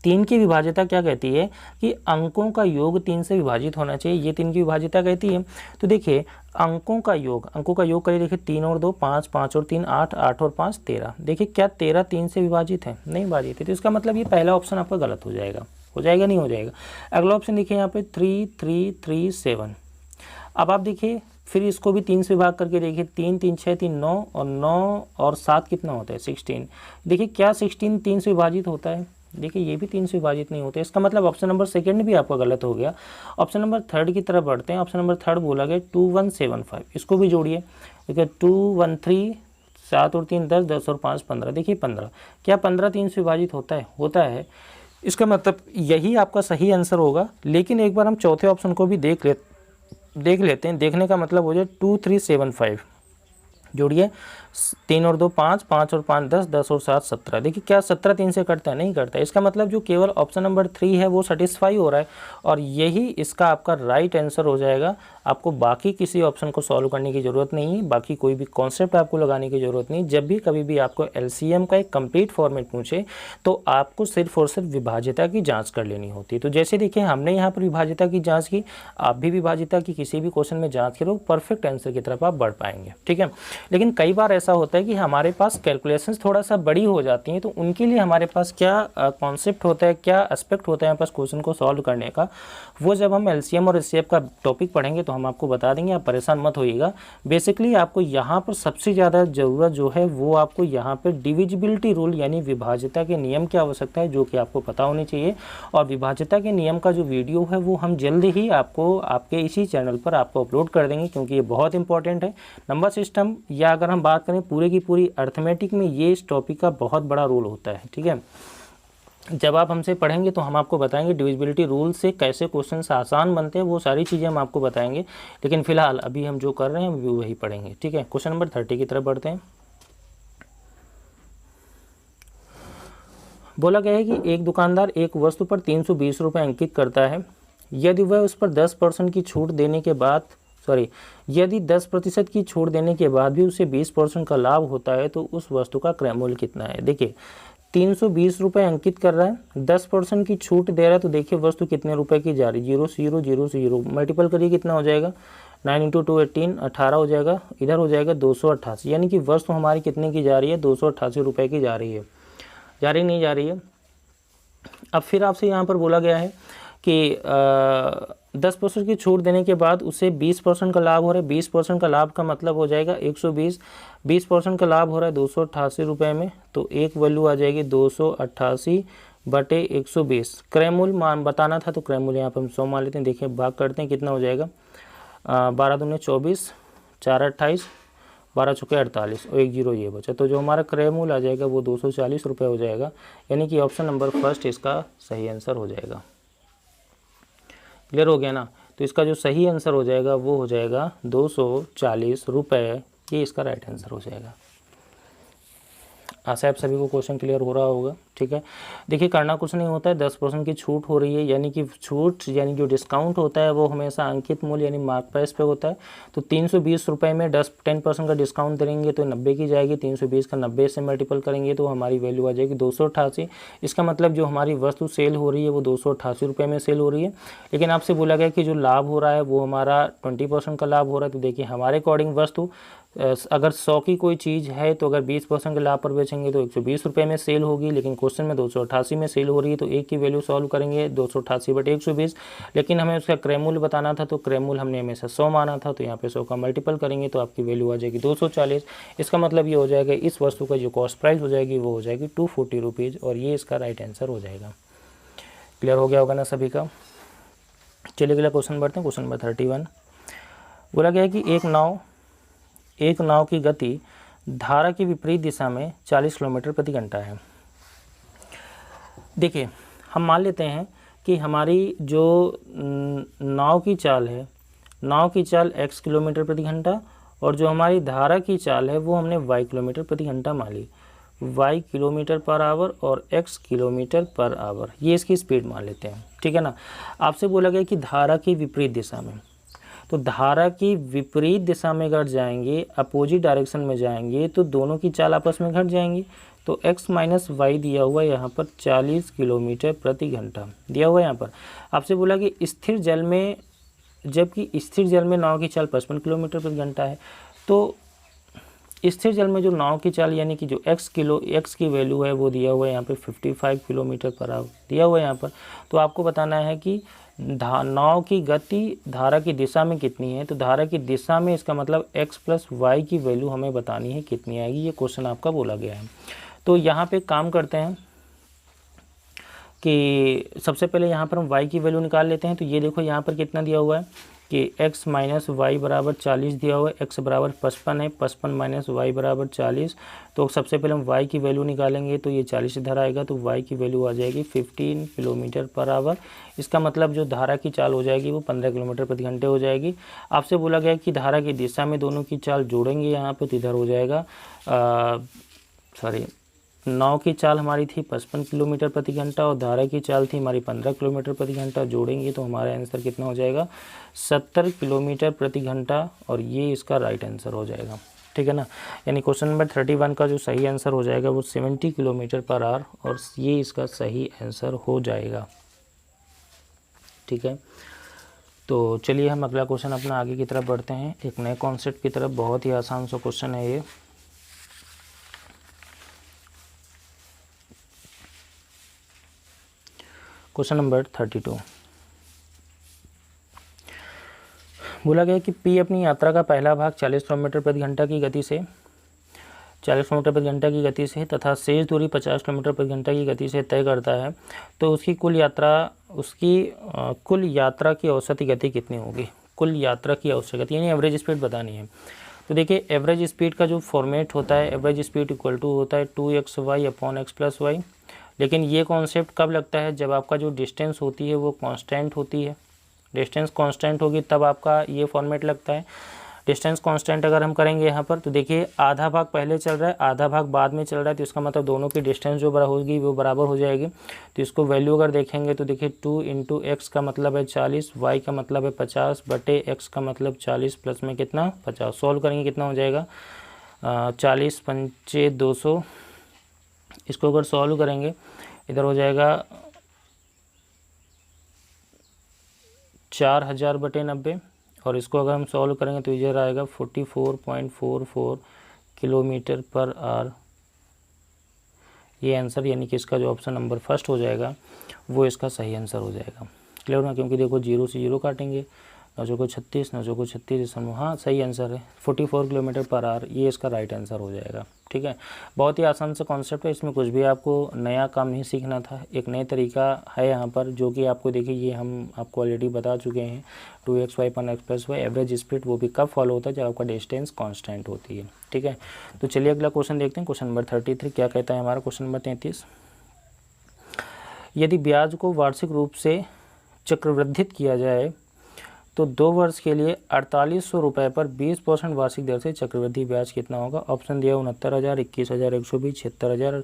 Speaker 1: 3 की विभाज्यता क्या कहती है कि अंकों का योग 3 से विभाजित होना चाहिए। ये 3 की विभाज्यता कहती है। तो देखिए अंकों का योग करिए। देखिए 3 और 2 5, 5 और 3 8, 8 और 5 13। देखिए क्या 13 3 से विभाजित है, नहीं विभाजित है। तो इसका मतलब ये पहला ऑप्शन आपका गलत हो जाएगा नहीं हो जाएगा। अगला ऑप्शन देखिए यहाँ पे 3 3 3 7। अब आप देखिए फिर इसको भी 3 से विभाग करके देखिए, 3 3 6 3 9, और 9 और 7 कितना होता है 16। देखिए क्या 16 3 से विभाजित होता है, देखिए ये भी 3 से विभाजित नहीं होता है। इसका मतलब ऑप्शन नंबर सेकंड भी आपका गलत हो गया। ऑप्शन नंबर थर्ड की तरफ बढ़ते हैं। ऑप्शन नंबर थर्ड बोला गया 2175, इसको भी जोड़िए। देखिए 213, 7 और 3 10, 10 और 5 15। देखिए 15, क्या 15 3 से विभाजित होता है। इसका मतलब यही आपका सही आंसर होगा। लेकिन एक बार हम चौथे ऑप्शन को भी देख लेते हैं। देखने का मतलब हो जाए 2375, जोड़िए 3 और 2 5, 5 और 5 10, 10 और 7 17। देखिए क्या 17 3 से कटता है, नहीं कटता। इसका मतलब जो केवल ऑप्शन नंबर 3 है वो सेटिस्फाई हो रहा है, और यही इसका आपका राइट आंसर हो जाएगा। आपको बाकी किसी ऑप्शन को सॉल्व करने की ज़रूरत नहीं है, बाकी कोई भी कॉन्सेप्ट आपको लगाने की ज़रूरत नहीं। जब भी कभी भी आपको एलसीएम का एक कंप्लीट फॉर्मेट पूछे तो आपको सिर्फ और सिर्फ विभाज्यता की जाँच कर लेनी होती है। तो जैसे देखिए हमने यहाँ पर विभाज्यता की जाँच की, आप भी विभाज्यता की किसी भी क्वेश्चन में जाँच करो, परफेक्ट आंसर की तरफ आप बढ़ पाएंगे। ठीक है। लेकिन कई बार ऐसा होता है कि हमारे पास कैलकुलेशंस थोड़ा सा बड़ी हो जाती हैं, तो उनके लिए हमारे पास क्या कॉन्सेप्ट होता है, क्या एस्पेक्ट होता है हमारे पास क्वेश्चन को सॉल्व करने का, वो जब हम एलसीएम और एचसीएफ का टॉपिक पढ़ेंगे तो हम आपको बता देंगे। आप परेशान मत होइएगा। बेसिकली आपको यहाँ पर सबसे ज़्यादा ज़रूरत जो है वो आपको यहाँ पर डिविजिबिलिटी रूल यानी विभाज्यता के नियम की आवश्यकता है, जो कि आपको पता होनी चाहिए। और विभाज्यता के नियम का जो वीडियो है वो हम जल्द ही आपको आपके इसी चैनल पर आपको अपलोड कर देंगे, क्योंकि ये बहुत इंपॉर्टेंट है। नंबर सिस्टम या अगर हम बात करें पूरे की पूरी अर्थमेटिक में ये इस टॉपिक का बहुत बड़ा रोल होता है। ठीक है। जब आप हमसे पढ़ेंगे तो हम आपको बताएंगे डिविजिबिलिटी रूल से कैसे क्वेश्चन आसान बनते हैं, वो सारी चीज़ें हम आपको बताएंगे। लेकिन फिलहाल अभी हम जो कर रहे हैं वो वही पढ़ेंगे। ठीक है। क्वेश्चन नंबर 30 की तरफ बढ़ते हैं। बोला गया है कि एक दुकानदार एक वस्तु पर 320 रुपये अंकित करता है। यदि वह उस पर 10% की छूट देने के बाद यदि 10% की छूट देने के बाद भी उसे 20% का लाभ होता है तो उस वस्तु का क्रय मूल्य कितना है। देखिए 320 रुपये अंकित कर रहा है, 10% की छूट दे रहा है, तो देखिए वस्तु कितने रुपए की जा रही है, 0 0 0 0 मल्टीपल करिए कितना हो जाएगा, 9 × 2 18, 18 हो जाएगा, इधर हो जाएगा 288, यानी कि वस्तु हमारी कितने की जा रही है, 288 रुपये की जा रही है। जा रही नहीं जा रही है। अब फिर आपसे यहाँ पर बोला गया है कि 10% की छूट देने के बाद उसे 20% का लाभ हो रहा है। 20% का लाभ का मतलब हो जाएगा 120, 20% का लाभ हो रहा है 288 रुपये में, तो एक वैल्यू आ जाएगी 288 बटे 120। क्रय मूल्य मान बताना था, तो क्रय मूल्य यहाँ पर हम 100 मान लेते हैं। देखिए भाग करते हैं, कितना हो जाएगा, 12 दूने 24, 4 28, 12 चौके 48 और 1 0 ये बचा, तो जो हमारा क्रय मूल्य आ जाएगा वो 240 रुपये हो जाएगा, यानी कि ऑप्शन नंबर फर्स्ट इसका सही आंसर हो जाएगा। क्लियर हो गया ना। तो इसका जो सही आंसर हो जाएगा वो हो जाएगा 240 रुपये, ये इसका राइट आंसर हो जाएगा। आशा है आप सभी को क्वेश्चन क्लियर हो रहा होगा। ठीक है, देखिए करना कुछ नहीं होता है, 10% की छूट हो रही है, यानी कि छूट यानी जो डिस्काउंट होता है वो हमेशा अंकित मूल्य यानी मार्क प्राइस पे होता है। तो 320 रुपये में 10% का डिस्काउंट देंगे तो 90 की जाएगी, 320 का 90 से मल्टीपल करेंगे तो हमारी वैल्यू आ जाएगी 288। इसका मतलब जो हमारी वस्तु सेल हो रही है वो 288 रुपये में सेल हो रही है। लेकिन आपसे बोला गया कि जो लाभ हो रहा है वो हमारा 20% का लाभ हो रहा है। तो देखिए हमारे अकॉर्डिंग वस्तु अगर 100 की कोई चीज़ है तो अगर 20% के लाभ पर बेचेंगे तो 120 रुपये में सेल होगी, लेकिन क्वेश्चन में 288 में सेल हो रही है, तो एक की वैल्यू सॉल्व करेंगे 288 बटे 120। लेकिन हमें उसका क्रय मूल्य बताना था, तो क्रय मूल्य हमने हमेशा 100 माना था, तो यहाँ पे 100 का मल्टीपल करेंगे तो आपकी वैल्यू आ जाएगी 240। इसका मतलब ये हो जाएगा इस वस्तु का जो कॉस्ट प्राइस हो जाएगी वो हो जाएगी 240 रुपीज़, और ये इसका राइट आंसर हो जाएगा। क्लियर हो गया होगा ना सभी का। चलिए अगला क्वेश्चन बढ़ते हैं। क्वेश्चन नंबर 31 बोला गया है कि एक नाव की गति धारा की विपरीत दिशा में 40 किलोमीटर प्रति घंटा है। देखिए हम मान लेते हैं कि हमारी जो नाव की चाल है, नाव की चाल x किलोमीटर प्रति घंटा, और जो हमारी धारा की चाल है वो हमने y किलोमीटर प्रति घंटा मान ली, y किलोमीटर पर आवर और x किलोमीटर पर आवर, ये इसकी स्पीड मान लेते हैं। ठीक है ना। आपसे बोला गया कि धारा की विपरीत दिशा में, तो धारा की विपरीत दिशा में घट जाएंगे, अपोजिट डायरेक्शन में जाएंगे, तो दोनों की चाल आपस में घट जाएंगी। तो x माइनस वाई दिया हुआ है यहाँ पर 40 किलोमीटर प्रति घंटा दिया हुआ है यहाँ पर। आपसे बोला कि स्थिर जल में, जबकि स्थिर जल में नाव की चाल 55 किलोमीटर प्रति घंटा है, तो स्थिर जल में जो नाव की चाल यानी कि जो x की वैल्यू है वो दिया हुआ है यहाँ पे 55 किलोमीटर पर आवर दिया हुआ है यहाँ पर। तो आपको बताना है कि नाव की गति धारा की दिशा में कितनी है। तो धारा की दिशा में इसका मतलब x प्लस वाई की वैल्यू हमें बतानी है कितनी आएगी, ये क्वेश्चन आपका बोला गया है। तो यहाँ पे काम करते हैं कि सबसे पहले यहाँ पर हम y की वैल्यू निकाल लेते हैं। तो ये देखो यहाँ पर कितना दिया हुआ है कि x माइनस वाई बराबर 40 दिया हुआ है, x बराबर 55 है, 55 माइनस वाई बराबर 40। तो सबसे पहले हम y की वैल्यू निकालेंगे, तो ये 40 इधर आएगा, तो y की वैल्यू आ जाएगी 15 किलोमीटर पर आवर। इसका मतलब जो धारा की चाल हो जाएगी वो 15 किलोमीटर प्रति घंटे हो जाएगी। आपसे बोला गया कि धारा की दिशा में दोनों की चाल जोड़ेंगे यहाँ पे, तो इधर हो जाएगा नाव की चाल हमारी थी 55 किलोमीटर प्रति घंटा और धारा की चाल थी हमारी 15 किलोमीटर प्रति घंटा, जोड़ेंगे तो हमारा आंसर कितना हो जाएगा 70 किलोमीटर प्रति घंटा, और ये इसका राइट आंसर हो जाएगा। ठीक है ना। यानी क्वेश्चन नंबर 31 का जो सही आंसर हो जाएगा वो 70 किलोमीटर पर आवर, और ये इसका सही आंसर हो जाएगा। ठीक है, तो चलिए हम अगला क्वेश्चन अपना आगे की तरफ बढ़ते हैं, एक नए कॉन्सेप्ट की तरफ। बहुत ही आसान सा क्वेश्चन है ये। क्वेश्चन नंबर 32 बोला गया कि P अपनी यात्रा का पहला भाग 40 किलोमीटर प्रति घंटा की गति से 40 किलोमीटर प्रति घंटा की गति से तथा शेष दूरी 50 किलोमीटर प्रति घंटा की गति से तय करता है, तो उसकी कुल यात्रा की औसत गति कितनी होगी। कुल यात्रा की औसत गति यानी एवरेज स्पीड बतानी है। तो देखिए एवरेज स्पीड का जो फॉर्मेट होता है, एवरेज स्पीड इक्वल टू होता है 2xy upon x plus Y. लेकिन ये कॉन्सेप्ट कब लगता है, जब आपका जो डिस्टेंस होती है वो कांस्टेंट होती है। डिस्टेंस कांस्टेंट होगी तब आपका ये फॉर्मेट लगता है। डिस्टेंस कांस्टेंट अगर हम करेंगे यहाँ पर तो देखिए आधा भाग पहले चल रहा है, आधा भाग बाद में चल रहा है, तो इसका मतलब दोनों की डिस्टेंस जो होगी वो बराबर हो जाएगी। तो इसको वैल्यू अगर देखेंगे तो देखिए 2 × x का मतलब है 40, y का मतलब है 50 बटे x का मतलब 40 प्लस में कितना 50। सॉल्व करेंगे कितना हो जाएगा 40 पंचे 200। इसको अगर सॉल्व करेंगे इधर हो जाएगा 4000 बटे 90, और इसको अगर हम सॉल्व करेंगे तो इधर आएगा 44.44 किलोमीटर पर आवर। ये आंसर यानी कि इसका जो ऑप्शन नंबर फर्स्ट हो जाएगा वो इसका सही आंसर हो जाएगा। क्लियर ना, क्योंकि देखो 0 से 0 काटेंगे, 9 को 36, 9 को 36, हाँ सही आंसर है 44 किलोमीटर पर आवर, ये इसका राइट आंसर हो जाएगा। ठीक है, बहुत ही आसान सा कॉन्सेप्ट है, इसमें कुछ भी आपको नया काम नहीं सीखना था, एक नए तरीका है यहाँ पर जो कि आपको देखिए ये हम आपको ऑलरेडी बता चुके हैं 2xy + x+y एवरेज स्पीड वो भी कब फॉलो होता है जब आपका डिस्टेंस कांस्टेंट होती है। ठीक है, तो चलिए अगला क्वेश्चन देखते हैं, क्वेश्चन नंबर 33 क्या कहता है हमारा क्वेश्चन नंबर 33। यदि ब्याज को वार्षिक रूप से चक्रवृद्धित किया जाए तो 2 वर्ष के लिए 4800 रुपये पर 20% वार्षिक दर से चक्रवृद्धि ब्याज कितना होगा। ऑप्शन दिया 69,000, 21,120, 76,000।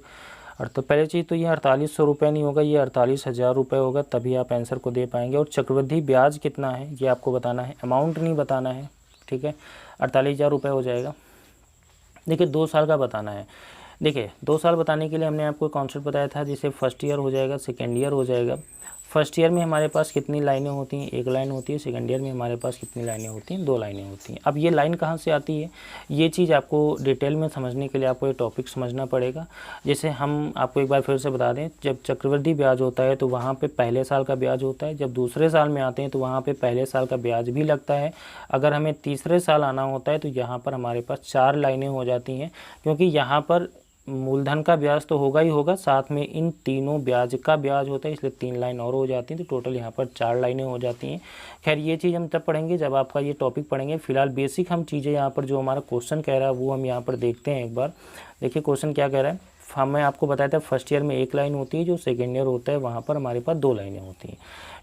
Speaker 1: और तो पहले चीज़ तो ये 4800 रुपये नहीं होगा, ये 48,000 रुपये होगा, तभी आप आंसर को दे पाएंगे। और चक्रवृद्धि ब्याज कितना है ये आपको बताना है, अमाउंट नहीं बताना है। ठीक है, 48,000 रुपये हो जाएगा। देखिए 2 साल का बताना है। देखिए 2 साल बताने के लिए हमने आपको कॉन्सेप्ट बताया था, जैसे फर्स्ट ईयर हो जाएगा, सेकेंड ईयर हो जाएगा। फर्स्ट ईयर में हमारे पास कितनी लाइनें होती हैं, 1 लाइन होती है। सेकंड ईयर में हमारे पास कितनी लाइनें होती हैं, 2 लाइनें होती हैं। अब ये लाइन कहाँ से आती है, ये चीज़ आपको डिटेल में समझने के लिए आपको ये टॉपिक समझना पड़ेगा। जैसे हम आपको एक बार फिर से बता दें, जब चक्रवृद्धि ब्याज होता है तो वहाँ पे पहले साल का ब्याज होता है, जब दूसरे साल में आते हैं तो वहाँ पे पहले साल का ब्याज भी लगता है। अगर हमें तीसरे साल आना होता है तो यहाँ पर हमारे पास 4 लाइनें हो जाती हैं, क्योंकि यहाँ पर मूलधन का ब्याज तो होगा ही होगा, साथ में इन तीनों ब्याज का ब्याज होता है, इसलिए 3 लाइन और हो जाती हैं, तो टोटल यहाँ पर 4 लाइनें हो जाती हैं। खैर ये चीज़ हम तब पढ़ेंगे जब आपका ये टॉपिक पढ़ेंगे। फिलहाल बेसिक हम चीज़ें यहाँ पर जो हमारा क्वेश्चन कह रहा है वो हम यहाँ पर देखते हैं एक बार। देखिए क्वेश्चन क्या कह रहा है, हमें आपको बताया था फर्स्ट ईयर में 1 लाइन होती है, जो सेकेंड ईयर होता है वहाँ पर हमारे पास 2 लाइनें होती हैं।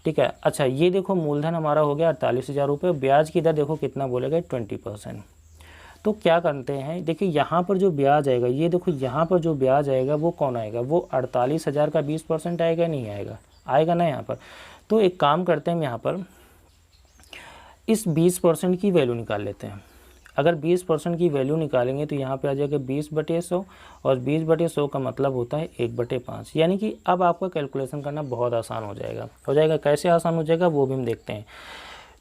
Speaker 1: ठीक है, अच्छा ये देखो मूलधन हमारा हो गया 48,000 रुपये, ब्याज की दर देखो कितना बोलेगा 20%। तो क्या करते हैं, देखिए यहाँ पर जो ब्याज आएगा, ये देखो यहाँ पर जो ब्याज आएगा वो कौन आएगा, वो 48,000 का 20% आएगा, नहीं आएगा, आएगा ना यहाँ पर। तो एक काम करते हैं, हम यहाँ पर इस 20% की वैल्यू निकाल लेते हैं। अगर 20% की वैल्यू निकालेंगे तो यहाँ पे आ जाएगा 20/100, और 20/100 का मतलब होता है 1/5। यानी कि अब आपका कैलकुलेशन करना बहुत आसान हो जाएगा। कैसे आसान हो जाएगा वो भी हम देखते हैं।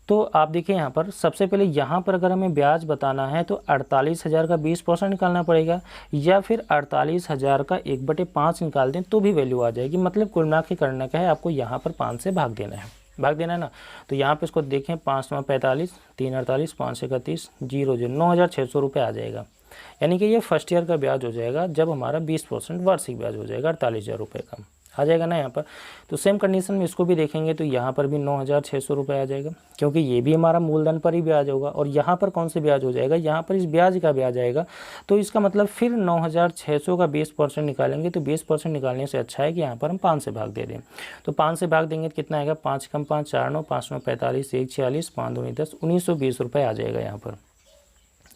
Speaker 1: तो आप देखिए यहाँ पर सबसे पहले यहाँ पर अगर हमें ब्याज बताना है तो 48,000 का 20% निकालना पड़ेगा, या फिर 48,000 का 1/5 निकाल दें तो भी वैल्यू आ जाएगी। मतलब कुल मिला के करना क्या है, आपको यहाँ पर 5 से भाग देना है ना। तो यहाँ पे इसको देखें, 5 में 45, 3 48, 5 31, 0 9,600 रुपये आ जाएगा। यानी कि ये फर्स्ट ईयर का ब्याज हो जाएगा जब हमारा 20% वार्षिक ब्याज हो जाएगा 48,000 रुपये का आ जाएगा ना यहाँ पर। तो सेम कंडीशन में इसको भी देखेंगे तो यहाँ पर भी 9,600 रुपये आ जाएगा, क्योंकि ये भी हमारा मूलधन पर ही ब्याज होगा। और यहाँ पर कौन से ब्याज हो जाएगा, यहाँ पर इस ब्याज का ब्याज आएगा। तो इसका मतलब फिर 9,600 का 20% निकालेंगे, तो 20% निकालने से अच्छा है कि यहाँ पर हम 5 से भाग दे दें। तो 5 से भाग देंगे तो कितना आएगा, 5 कम 5 4 9, 5 9 45, 1 46, 5 2 10, 1920 रुपये आ जाएगा यहाँ पर।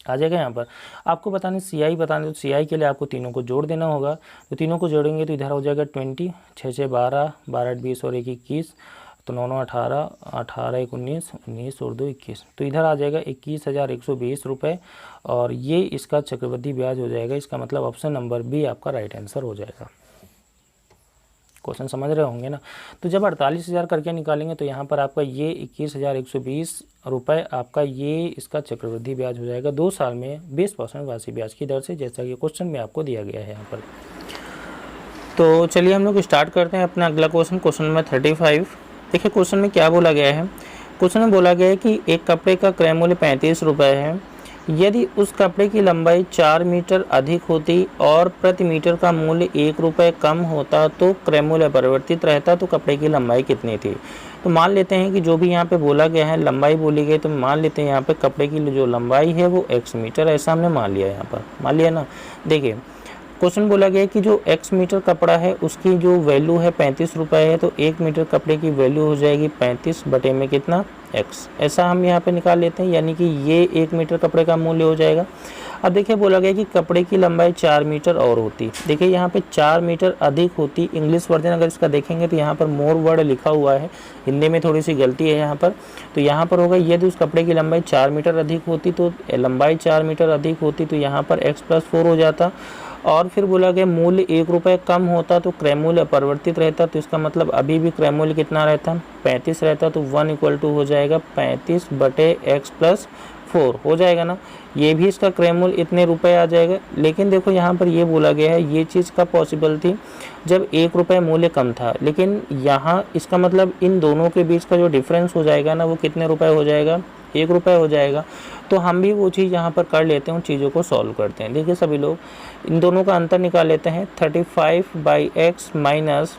Speaker 1: यहाँ पर आपको बताने CI बताने, तो CI के लिए आपको तीनों को जोड़ देना होगा। तो तीनों को जोड़ेंगे तो इधर हो जाएगा 20, 6 6 12, 12 8 20 और 1 21, तो 9 9 18, 18 1 19, 19 और 2 21, तो इधर आ जाएगा 21,120 रुपये। और ये इसका चक्रवृद्धि ब्याज हो जाएगा। इसका मतलब ऑप्शन नंबर बी आपका राइट आंसर हो जाएगा। क्वेश्चन समझ रहे होंगे ना। तो जब 48,000 करके निकालेंगे तो यहाँ पर आपका ये 21,120 रुपये आपका ये इसका चक्रवृद्धि ब्याज हो जाएगा 2 साल में 20% वार्षिक ब्याज की दर से, जैसा कि क्वेश्चन में आपको दिया गया है यहाँ पर। तो चलिए हम लोग स्टार्ट करते हैं अपना अगला क्वेश्चन नंबर 35। देखिए क्वेश्चन में क्या बोला गया है। क्वेश्चन में बोला गया है कि एक कपड़े का क्रय मूल्य 35 रुपये है। यदि उस कपड़े की लंबाई 4 मीटर अधिक होती और प्रति मीटर का मूल्य 1 रुपये कम होता तो क्रय मूल्य परिवर्तित रहता, तो कपड़े की लंबाई कितनी थी। तो मान लेते हैं कि जो भी यहाँ पे बोला गया है लंबाई बोली गई, तो मान लेते हैं यहाँ पे कपड़े की जो लंबाई है वो x मीटर, ऐसा हमने मान लिया, यहाँ पर मान लिया ना। देखिए क्वेश्चन बोला गया है कि जो x मीटर कपड़ा है उसकी जो वैल्यू है 35 रुपये है, तो 1 मीटर कपड़े की वैल्यू हो जाएगी 35 बटे में कितना x। ऐसा हम यहाँ पे निकाल लेते हैं, यानी कि ये 1 मीटर कपड़े का मूल्य हो जाएगा। अब देखिए बोला गया कि कपड़े की लंबाई 4 मीटर और होती, देखिए यहाँ पे 4 मीटर अधिक होती। इंग्लिश वर्जन अगर इसका देखेंगे तो यहाँ पर मोर वर्ड लिखा हुआ है, हिंदी में थोड़ी सी गलती है यहाँ पर। तो यहाँ पर होगा यदि उस कपड़े की लंबाई 4 मीटर अधिक होती, तो लंबाई 4 मीटर अधिक होती तो यहाँ पर x+4 हो जाता। और फिर बोला गया मूल्य 1 रुपये कम होता तो क्रय मूल्य अपरिवर्तित रहता, तो इसका मतलब अभी भी क्रय मूल्य कितना रहता, 35 रहता। तो 1 = हो जाएगा 35 बटे x+4 हो जाएगा ना, ये भी इसका क्रय मूल्य इतने रुपए आ जाएगा। लेकिन देखो यहाँ पर ये बोला गया है, ये चीज़ कब पॉसिबल थी, जब 1 रुपये मूल्य कम था। लेकिन यहाँ इसका मतलब इन दोनों के बीच का जो डिफरेंस हो जाएगा ना, वो कितने रुपए हो जाएगा, 1 रुपये हो जाएगा। तो हम भी वो चीज़ यहाँ पर कर लेते हैं, उन चीज़ों को सॉल्व करते हैं। देखिए सभी लोग इन दोनों का अंतर निकाल लेते हैं। 35/x माइनस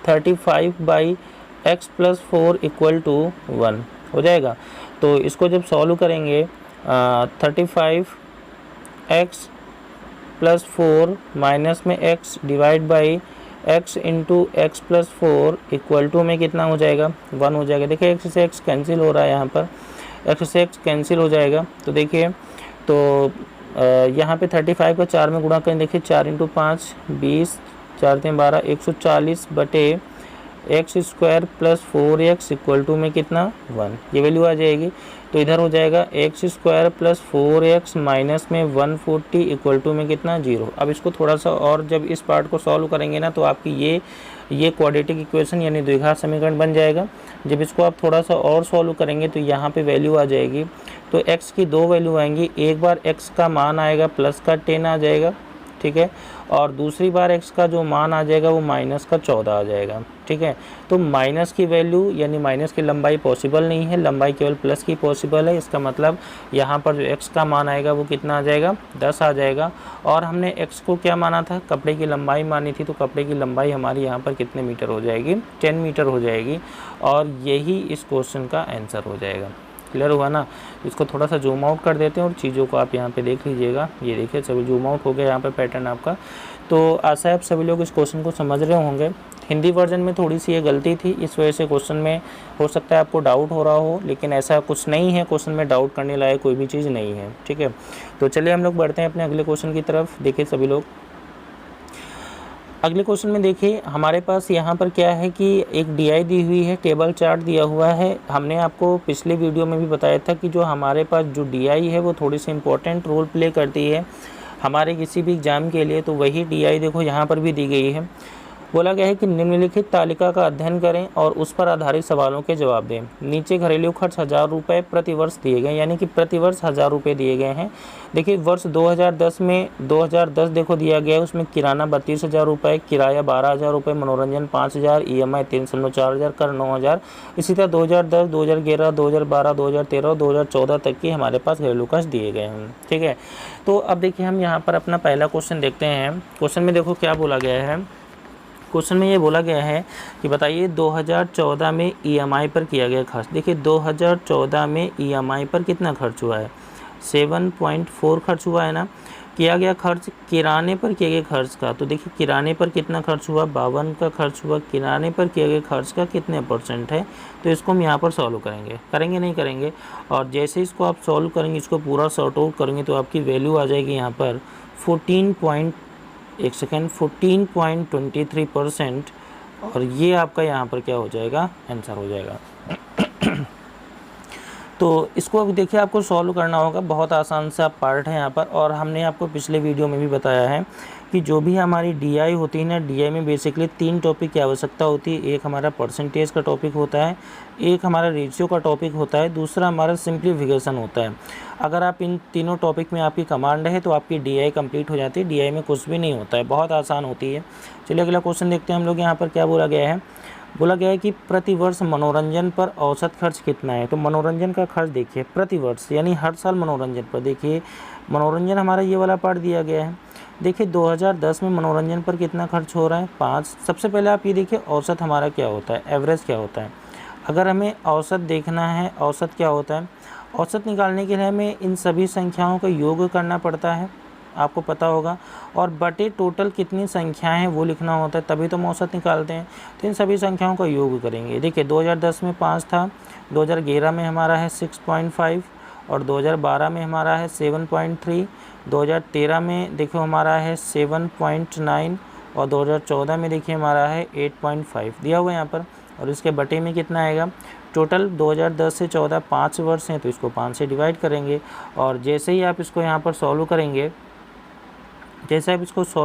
Speaker 1: 35/x+4 = 1 हो जाएगा। तो इसको जब सॉल्व करेंगे 35x+4 माइनस में x divide by x into x+4 = में कितना हो जाएगा, 1 हो जाएगा। देखिए x से x कैंसिल हो रहा है, यहाँ पर x से x कैंसिल हो जाएगा। तो देखिए तो यहाँ पे 35 का 4 में गुणा करें, देखिए 4 × 5 20, 4 × 12 140 बटे x² + 4x = में कितना 1, ये वैल्यू आ जाएगी। तो इधर हो जाएगा x² + 4x माइनस में 140 = में कितना 0। अब इसको थोड़ा सा और जब इस पार्ट को सॉल्व करेंगे ना, तो आपकी ये क्वाड्रेटिक इक्वेशन यानी द्विघात समीकरण बन जाएगा। जब इसको आप थोड़ा सा और सॉल्व करेंगे तो यहाँ पे वैल्यू आ जाएगी। तो x की 2 वैल्यू आएंगी, एक बार x का मान आएगा +10 आ जाएगा, ठीक है, और दूसरी बार x का जो मान आ जाएगा वो -14 आ जाएगा, ठीक है। तो माइनस की वैल्यू यानी माइनस की लंबाई पॉसिबल नहीं है, लंबाई केवल प्लस की पॉसिबल है। इसका मतलब यहाँ पर जो x का मान आएगा वो कितना आ जाएगा, 10 आ जाएगा। और हमने x को क्या माना था, कपड़े की लंबाई मानी थी, तो कपड़े की लंबाई हमारी यहाँ पर कितने मीटर हो जाएगी, 10 मीटर हो जाएगी। और यही इस क्वेश्चन का आंसर हो जाएगा। क्लियर हुआ ना। इसको थोड़ा सा जूम आउट कर देते हैं और चीज़ों को आप यहाँ पे देख लीजिएगा। ये देखिए सभी जूम आउट हो गया यहाँ पे पैटर्न आपका। तो आशा है आप सभी लोग इस क्वेश्चन को समझ रहे होंगे। हिंदी वर्जन में थोड़ी सी ये गलती थी, इस वजह से क्वेश्चन में हो सकता है आपको डाउट हो रहा हो, लेकिन ऐसा कुछ नहीं है, क्वेश्चन में डाउट करने लायक कोई भी चीज़ नहीं है, ठीक है। तो चलिए हम लोग बढ़ते हैं अपने अगले क्वेश्चन की तरफ। देखिए सभी लोग अगले क्वेश्चन में देखिए हमारे पास यहाँ पर क्या है कि एक DI दी हुई है, टेबल चार्ट दिया हुआ है। हमने आपको पिछले वीडियो में भी बताया था कि जो हमारे पास जो DI है वो थोड़ी सी इम्पोर्टेंट रोल प्ले करती है हमारे किसी भी एग्जाम के लिए। तो वही DI देखो यहाँ पर भी दी गई है। बोला गया है कि निम्नलिखित तालिका का अध्ययन करें और उस पर आधारित सवालों के जवाब दें। नीचे घरेलू खर्च 1000 रुपये प्रति वर्ष दिए गए, यानी कि प्रति वर्ष 1000 रुपये दिए गए हैं। देखिए वर्ष 2010 में 2010 देखो दिया गया है, उसमें किराना 32,000 रुपये, किराया 12,000 रुपये, मनोरंजन 5,000, EMI 3,400, कर 9,000। इसी तरह 2010, 2011, 2012, 2013 और 2014 तक की हमारे पास घरेलू खर्च दिए गए हैं, ठीक है। तो अब देखिए हम यहाँ पर अपना पहला क्वेश्चन देखते हैं। क्वेश्चन में देखो क्या बोला गया है। क्वेश्चन में ये बोला गया है कि बताइए 2014 में EMI पर किया गया खर्च। देखिए 2014 में EMI पर कितना खर्च हुआ है, 7.4 खर्च हुआ है ना। किया गया खर्च किराने पर किए गए खर्च का, तो देखिए किराने पर कितना खर्च हुआ, 52 का खर्च हुआ। किराने पर किए गए खर्च का कितने % है, तो इसको हम यहाँ पर सॉल्व करेंगे नहीं करेंगे। और जैसे इसको आप सॉल्व करेंगे, इसको पूरा सॉर्ट आउट करेंगे, तो आपकी वैल्यू आ जाएगी यहाँ पर 14.23%। और ये आपका यहाँ पर क्या हो जाएगा, आंसर हो जाएगा। तो इसको अब देखिए आपको सॉल्व करना होगा, बहुत आसान सा पार्ट है यहाँ पर। और हमने आपको पिछले वीडियो में भी बताया है कि जो भी हमारी DI होती है ना, DI में बेसिकली 3 टॉपिक की आवश्यकता होती है। एक हमारा परसेंटेज का टॉपिक होता है, एक हमारा रेशियो का टॉपिक होता है, दूसरा हमारा सिंप्लीफिकेशन होता है। अगर आप इन तीनों टॉपिक में आपकी कमांड है तो आपकी DI कंप्लीट हो जाती है। DI में कुछ भी नहीं होता है, बहुत आसान होती है। चलिए अगला क्वेश्चन देखते हैं हम लोग। यहाँ पर क्या बोला गया है, बोला गया है कि प्रति वर्ष मनोरंजन पर औसत खर्च कितना है। तो मनोरंजन का खर्च देखिए प्रति वर्ष यानी हर साल मनोरंजन पर। देखिए मनोरंजन हमारा ये वाला पार्ट दिया गया है। देखिए 2010 में मनोरंजन पर कितना खर्च हो रहा है, 5। सबसे पहले आप ये देखिए औसत हमारा क्या होता है, एवरेज क्या होता है। अगर हमें औसत देखना है, औसत क्या होता है, औसत निकालने के लिए हमें इन सभी संख्याओं का योग करना पड़ता है, आपको पता होगा, और बटे टोटल कितनी संख्याएं हैं वो लिखना होता है, तभी तो हम औसत निकालते हैं। तो इन सभी संख्याओं का योग करेंगे। देखिए 2010 में 5 था, 2011 में हमारा है 6.5, और 2012 में हमारा है 7.3, 2013 में देखो हमारा है 7.9, और 2014 में देखिए हमारा है 8.5 दिया हुआ है यहाँ पर। और इसके बटे में कितना आएगा, टोटल 2010 से 14 5 वर्ष हैं, तो इसको 5 से डिवाइड करेंगे। और जैसे ही आप इसको यहाँ पर सॉल्व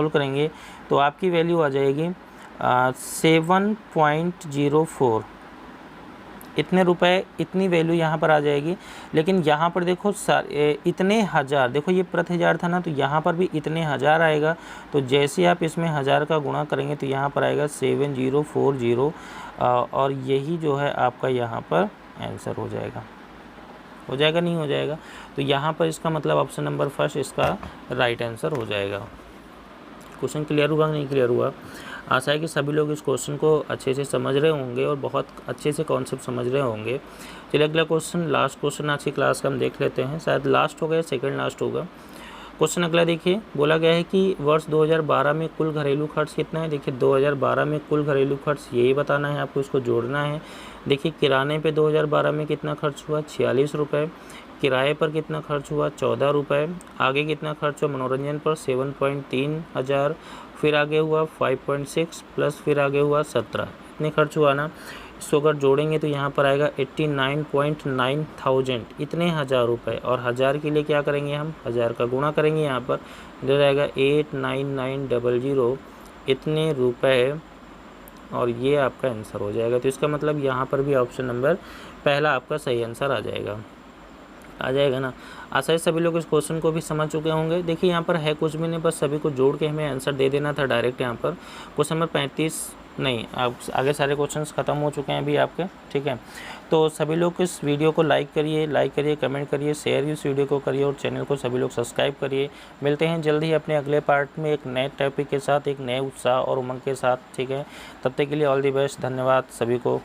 Speaker 1: करेंगे, तो आपकी वैल्यू आ जाएगी 7.04, इतने रुपए, इतनी वैल्यू यहाँ पर आ जाएगी। लेकिन यहाँ पर देखो इतने हज़ार, देखो ये प्रति हज़ार था ना, तो यहाँ पर भी इतने हज़ार आएगा। तो जैसे आप इसमें हज़ार का गुणा करेंगे तो यहाँ पर आएगा 7040, और यही जो है आपका यहाँ पर आंसर हो जाएगा। नहीं हो जाएगा? तो यहाँ पर इसका मतलब ऑप्शन नंबर फर्स्ट इसका राइट आंसर हो जाएगा। क्वेश्चन क्लियर हुआ नहीं क्लियर हुआ? आशा है कि सभी लोग इस क्वेश्चन को अच्छे से समझ रहे होंगे और बहुत अच्छे से कॉन्सेप्ट समझ रहे होंगे। चलिए अगला क्वेश्चन, लास्ट क्वेश्चन आज की क्लास का हम देख लेते हैं। शायद लास्ट होगा या सेकंड लास्ट होगा। क्वेश्चन अगला देखिए, बोला गया है कि वर्ष 2012 में कुल घरेलू खर्च कितना है। देखिए 2012 में कुल घरेलू खर्च यही बताना है आपको, इसको जोड़ना है। देखिए किराने पे 2012 में कितना खर्च हुआ, 46 रुपये। किराए पर कितना खर्च हुआ, 14 रुपये। आगे कितना खर्च हुआ मनोरंजन पर, 7.3 हज़ार। फिर आगे हुआ 5.6 प्लस फिर आगे हुआ 17, इतने खर्च हुआ ना। इसको अगर जोड़ेंगे तो यहाँ पर आएगा 89.9 थाउजेंड, इतने हज़ार रुपये। और हज़ार के लिए क्या करेंगे, हम हज़ार का गुणा करेंगे। यहाँ पर इधर आएगा 89900, इतने रुपए, और ये आपका आंसर हो जाएगा। तो इसका मतलब यहाँ पर भी ऑप्शन नंबर पहला आपका सही आंसर आ जाएगा ना। आशा है सभी लोग इस क्वेश्चन को भी समझ चुके होंगे। देखिए यहाँ पर है कुछ भी नहीं, बस सभी को जोड़ के हमें आंसर दे देना था डायरेक्ट। यहाँ पर क्वेश्चन नंबर 35 नहीं, आप आगे सारे क्वेश्चंस ख़त्म हो चुके हैं अभी आपके, ठीक है। तो सभी लोग इस वीडियो को लाइक करिए, कमेंट करिए, शेयर इस वीडियो को करिए, और चैनल को सभी लोग सब्सक्राइब करिए। मिलते हैं जल्द ही अपने अगले पार्ट में एक नए टॉपिक के साथ, एक नए उत्साह और उमंग के साथ, ठीक है। तब तक के लिए ऑल दी बेस्ट, धन्यवाद सभी को।